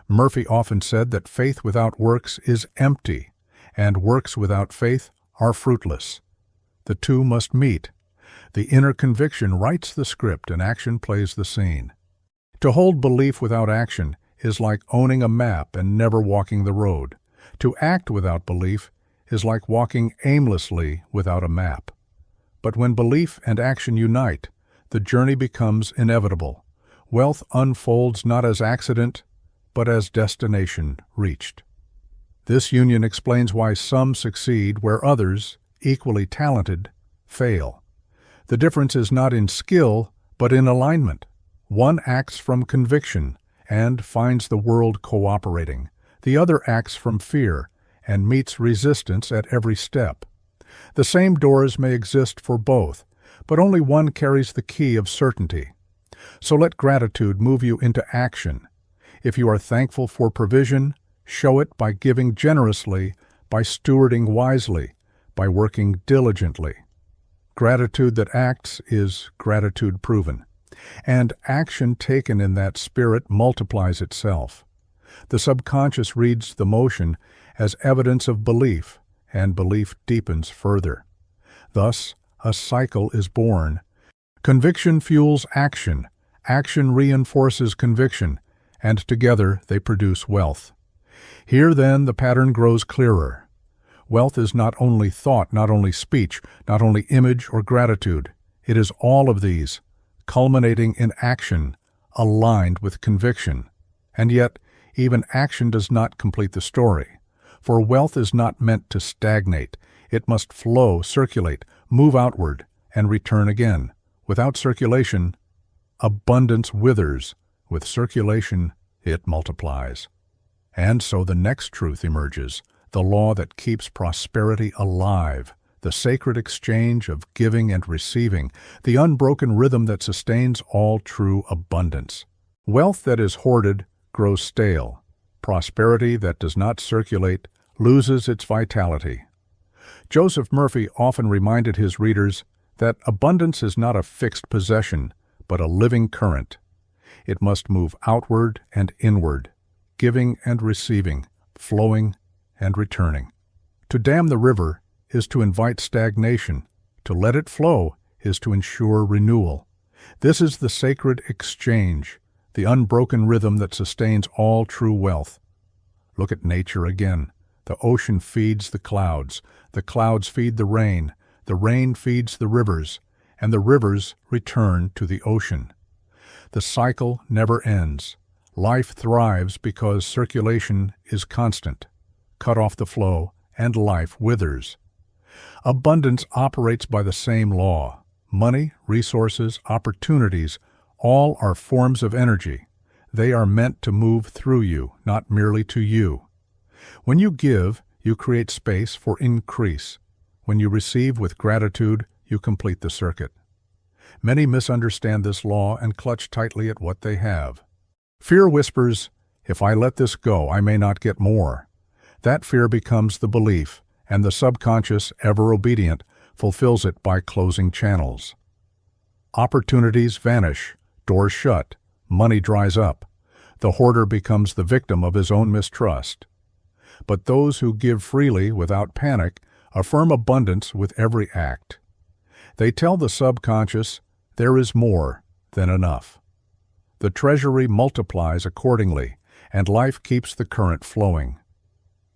Murphy often said that faith without works is empty, and works without faith are fruitless. The two must meet. The inner conviction writes the script and action plays the scene. To hold belief without action is like owning a map and never walking the road. To act without belief is like walking aimlessly without a map. But when belief and action unite, the journey becomes inevitable. Wealth unfolds not as accident, but as destination reached. This union explains why some succeed where others, equally talented, fail. The difference is not in skill, but in alignment. One acts from conviction and finds the world cooperating. The other acts from fear and meets resistance at every step. The same doors may exist for both, but only one carries the key of certainty. So let gratitude move you into action. If you are thankful for provision, show it by giving generously, by stewarding wisely, by working diligently. Gratitude that acts is gratitude proven, and action taken in that spirit multiplies itself. The subconscious reads the motion as evidence of belief, and belief deepens further. Thus, a cycle is born. Conviction fuels action, action reinforces conviction, and together they produce wealth. Here, then, the pattern grows clearer. Wealth is not only thought, not only speech, not only image or gratitude. It is all of these, culminating in action, aligned with conviction. And yet, even action does not complete the story. For wealth is not meant to stagnate. It must flow, circulate, move outward, and return again. Without circulation, abundance withers. With circulation, it multiplies. And so the next truth emerges, the law that keeps prosperity alive, the sacred exchange of giving and receiving, the unbroken rhythm that sustains all true abundance. Wealth that is hoarded grows stale. Prosperity that does not circulate loses its vitality. Joseph Murphy often reminded his readers that abundance is not a fixed possession, but a living current. It must move outward and inward, giving and receiving, flowing and returning. To dam the river is to invite stagnation. To let it flow is to ensure renewal. This is the sacred exchange, the unbroken rhythm that sustains all true wealth. Look at nature again. The ocean feeds the clouds feed the rain feeds the rivers, and the rivers return to the ocean. The cycle never ends. Life thrives because circulation is constant. Cut off the flow, and life withers. Abundance operates by the same law. Money, resources, opportunities, all are forms of energy. They are meant to move through you, not merely to you. When you give, you create space for increase. When you receive with gratitude, you complete the circuit. Many misunderstand this law and clutch tightly at what they have. Fear whispers, "If I let this go, I may not get more." That fear becomes the belief, and the subconscious, ever obedient, fulfills it by closing channels. Opportunities vanish, doors shut, money dries up. The hoarder becomes the victim of his own mistrust. But those who give freely without panic affirm abundance with every act. They tell the subconscious, there is more than enough. The treasury multiplies accordingly, and life keeps the current flowing.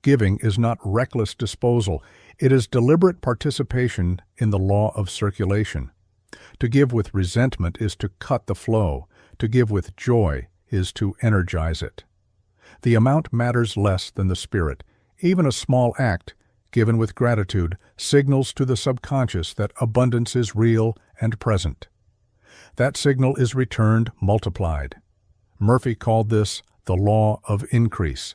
Giving is not reckless disposal. It is deliberate participation in the law of circulation. To give with resentment is to cut the flow. To give with joy is to energize it. The amount matters less than the spirit. Even a small act, given with gratitude, signals to the subconscious that abundance is real and present. That signal is returned multiplied. Murphy called this the law of increase.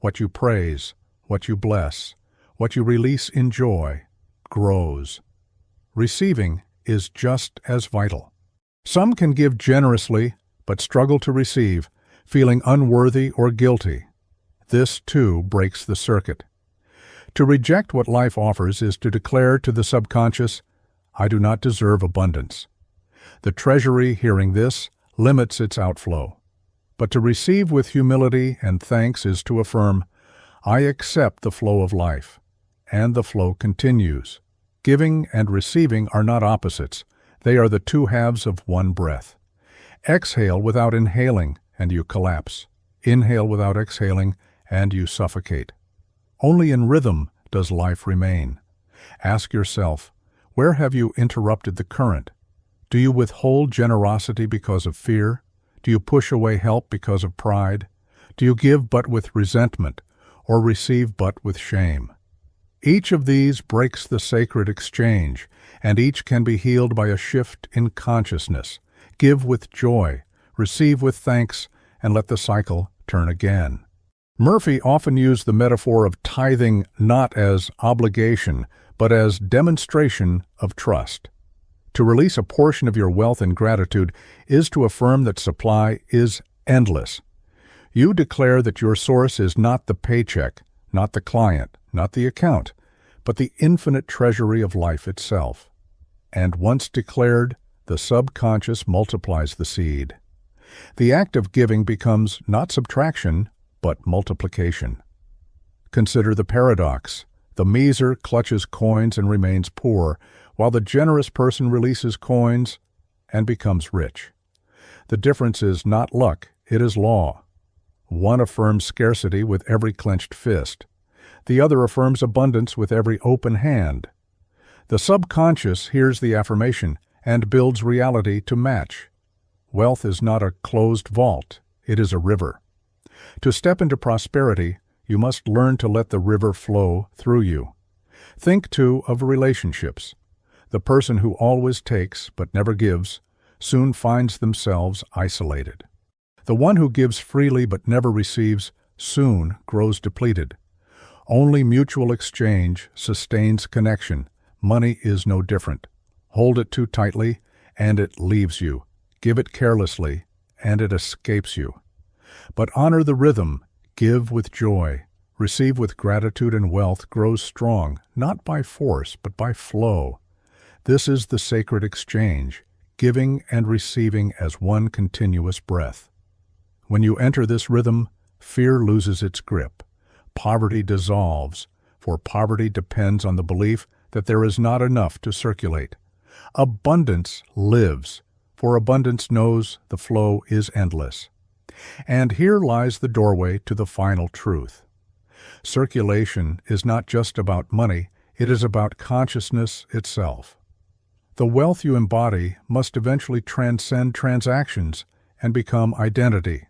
What you praise, what you bless, what you release in joy, grows. Receiving is just as vital. Some can give generously, but struggle to receive, feeling unworthy or guilty. This, too, breaks the circuit. To reject what life offers is to declare to the subconscious, "I do not deserve abundance." The Treasury, hearing this, limits its outflow. But to receive with humility and thanks is to affirm, "I accept the flow of life," and the flow continues. Giving and receiving are not opposites. They are the two halves of one breath. Exhale without inhaling, and you collapse. Inhale without exhaling, and you suffocate. Only in rhythm does life remain. Ask yourself, where have you interrupted the current? Do you withhold generosity because of fear? Do you push away help because of pride? Do you give but with resentment, or receive but with shame? Each of these breaks the sacred exchange, and each can be healed by a shift in consciousness. Give with joy, receive with thanks, and let the cycle turn again. Murphy often used the metaphor of tithing not as obligation, but as demonstration of trust. To release a portion of your wealth in gratitude is to affirm that supply is endless. You declare that your source is not the paycheck, not the client, not the account, but the infinite treasury of life itself. And once declared, the subconscious multiplies the seed. The act of giving becomes not subtraction, but multiplication. Consider the paradox. The miser clutches coins and remains poor, while the generous person releases coins and becomes rich. The difference is not luck, it is law. One affirms scarcity with every clenched fist. The other affirms abundance with every open hand. The subconscious hears the affirmation and builds reality to match. Wealth is not a closed vault, it is a river. To step into prosperity, you must learn to let the river flow through you. Think, too, of relationships. The person who always takes but never gives soon finds themselves isolated. The one who gives freely but never receives soon grows depleted. Only mutual exchange sustains connection. Money is no different. Hold it too tightly, and it leaves you. Give it carelessly, and it escapes you. But honor the rhythm, give with joy, receive with gratitude, and wealth grows strong, not by force, but by flow. This is the sacred exchange, giving and receiving as one continuous breath. When you enter this rhythm, fear loses its grip. Poverty dissolves, for poverty depends on the belief that there is not enough to circulate. Abundance lives, for abundance knows the flow is endless. And here lies the doorway to the final truth. Circulation is not just about money, it is about consciousness itself. The wealth you embody must eventually transcend transactions and become identity.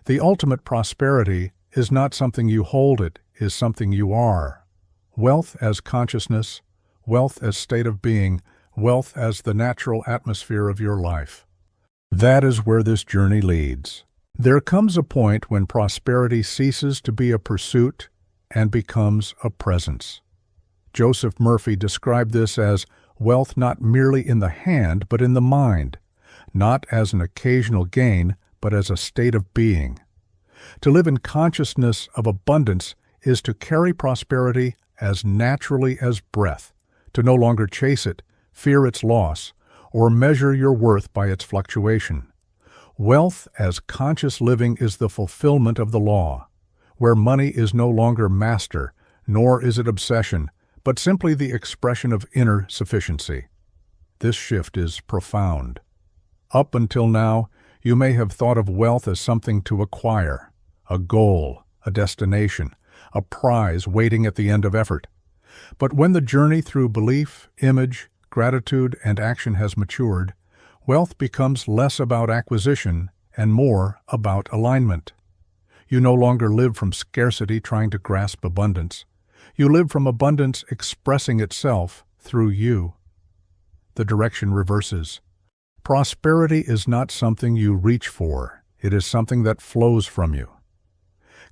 The ultimate prosperity is not something you hold, it is something you are. Wealth as consciousness, wealth as state of being, wealth as the natural atmosphere of your life. That is where this journey leads. There comes a point when prosperity ceases to be a pursuit and becomes a presence. Joseph Murphy described this as wealth not merely in the hand but in the mind, not as an occasional gain but as a state of being. To live in consciousness of abundance is to carry prosperity as naturally as breath, to no longer chase it, fear its loss, or measure your worth by its fluctuation. Wealth as conscious living is the fulfillment of the law, where money is no longer master, nor is it obsession, but simply the expression of inner sufficiency. This shift is profound. Up until now, you may have thought of wealth as something to acquire, a goal, a destination, a prize waiting at the end of effort. But when the journey through belief, image, gratitude, and action has matured, wealth becomes less about acquisition and more about alignment. You no longer live from scarcity trying to grasp abundance. You live from abundance expressing itself through you. The direction reverses. Prosperity is not something you reach for. It is something that flows from you.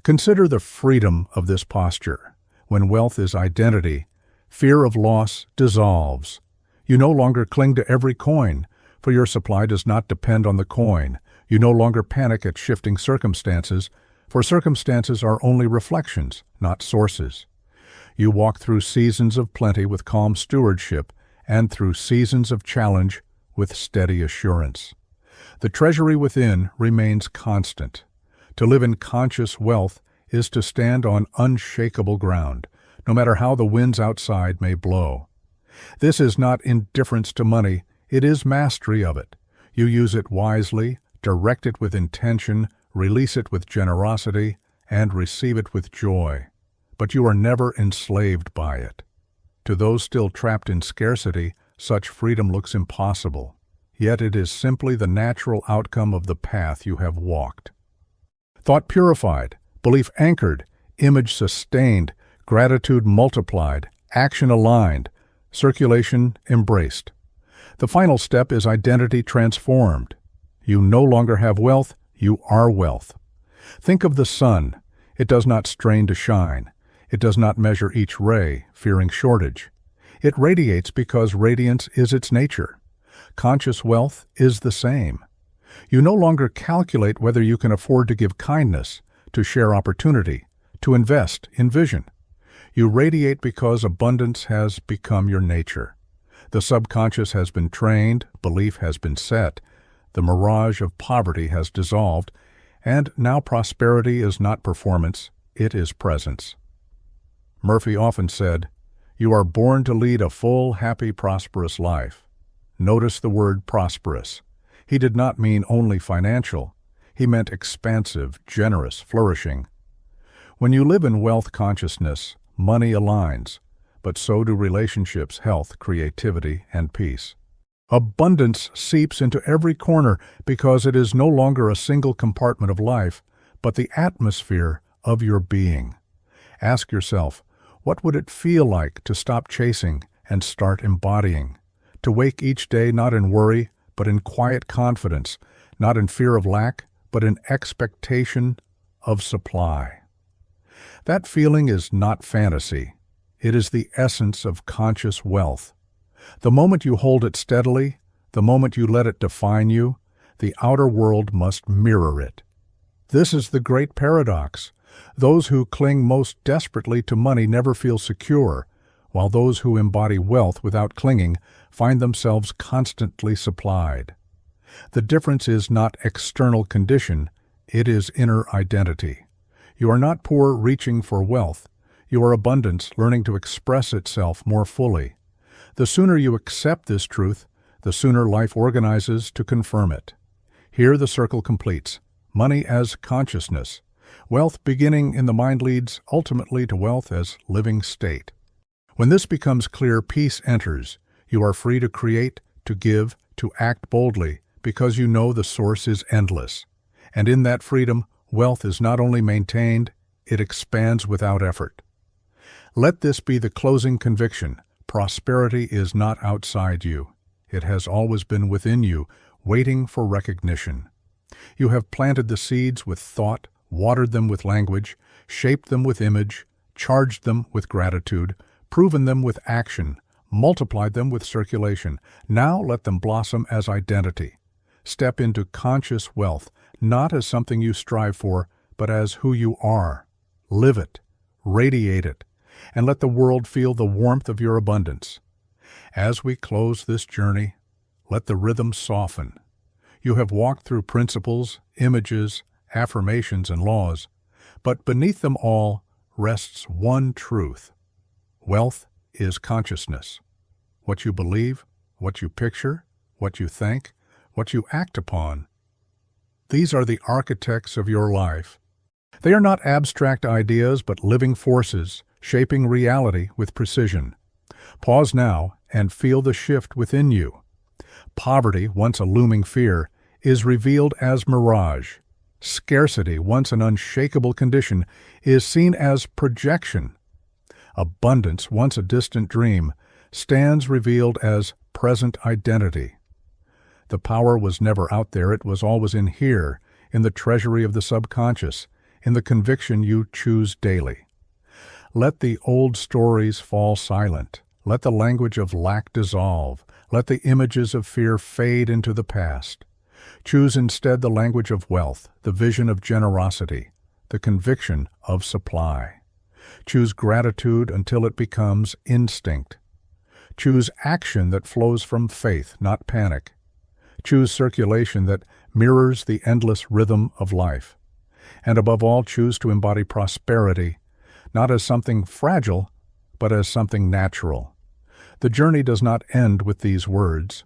Consider the freedom of this posture. When wealth is identity, fear of loss dissolves. You no longer cling to every coin, for your supply does not depend on the coin. You no longer panic at shifting circumstances, For circumstances are only reflections, not sources. You walk through seasons of plenty with calm stewardship and through seasons of challenge with steady assurance. The treasury within remains constant. To live in conscious wealth is to stand on unshakable ground, no matter how the winds outside may blow. This is not indifference to money, it is mastery of it. You use it wisely, direct it with intention, release it with generosity, and receive it with joy. But you are never enslaved by it. To those still trapped in scarcity, such freedom looks impossible. Yet it is simply the natural outcome of the path you have walked. Thought purified, belief anchored, image sustained, gratitude multiplied, action aligned, circulation embraced. The final step is identity transformed. You no longer have wealth, you are wealth. Think of the sun. It does not strain to shine. It does not measure each ray, fearing shortage. It radiates because radiance is its nature. Conscious wealth is the same. You no longer calculate whether you can afford to give kindness, to share opportunity, to invest in vision. You radiate because abundance has become your nature. The subconscious has been trained, belief has been set, the mirage of poverty has dissolved, and now prosperity is not performance, it is presence. Murphy often said, "You are born to lead a full, happy, prosperous life." Notice the word prosperous. He did not mean only financial. He meant expansive, generous, flourishing. When you live in wealth consciousness, money aligns, but so do relationships, health, creativity, and peace. Abundance seeps into every corner because it is no longer a single compartment of life, but the atmosphere of your being. Ask yourself, what would it feel like to stop chasing and start embodying? To wake each day not in worry, but in quiet confidence, not in fear of lack, but in expectation of supply. That feeling is not fantasy. It is the essence of conscious wealth. The moment you hold it steadily, the moment you let it define you, the outer world must mirror it. This is the great paradox. Those who cling most desperately to money never feel secure, while those who embody wealth without clinging find themselves constantly supplied. The difference is not external condition, it is inner identity. You are not poor reaching for wealth. You are abundance learning to express itself more fully. The sooner you accept this truth, the sooner life organizes to confirm it. Here the circle completes. Money as consciousness. Wealth beginning in the mind leads ultimately to wealth as living state. When this becomes clear, peace enters. You are free to create, to give, to act boldly, because you know the source is endless. And in that freedom, wealth is not only maintained, it expands without effort. Let this be the closing conviction. Prosperity is not outside you. It has always been within you, waiting for recognition. You have planted the seeds with thought, watered them with language, shaped them with image, charged them with gratitude, proven them with action, multiplied them with circulation. Now let them blossom as identity. Step into conscious wealth, not as something you strive for, but as who you are. Live it, radiate it, and let the world feel the warmth of your abundance. As we close this journey, let the rhythm soften. You have walked through principles, images, affirmations, and laws, but beneath them all rests one truth. Wealth is consciousness. What you believe, what you picture, what you think, what you act upon. These are the architects of your life. They are not abstract ideas, but living forces, shaping reality with precision. Pause now and feel the shift within you. Poverty, once a looming fear, is revealed as mirage. Scarcity, once an unshakable condition, is seen as projection. Abundance, once a distant dream, stands revealed as present identity. The power was never out there, it was always in here, in the treasury of the subconscious, in the conviction you choose daily. Let the old stories fall silent. Let the language of lack dissolve. Let the images of fear fade into the past. Choose instead the language of wealth, the vision of generosity, the conviction of supply. Choose gratitude until it becomes instinct. Choose action that flows from faith, not panic. Choose circulation that mirrors the endless rhythm of life. And above all, choose to embody prosperity, not as something fragile, but as something natural. The journey does not end with these words.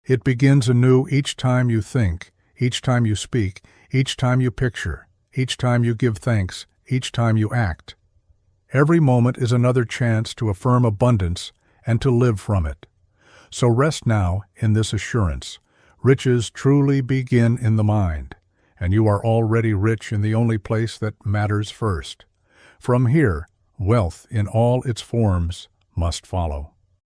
It begins anew each time you think, each time you speak, each time you picture, each time you give thanks, each time you act. Every moment is another chance to affirm abundance and to live from it. So rest now in this assurance. Riches truly begin in the mind, and you are already rich in the only place that matters first. From here, wealth in all its forms must follow.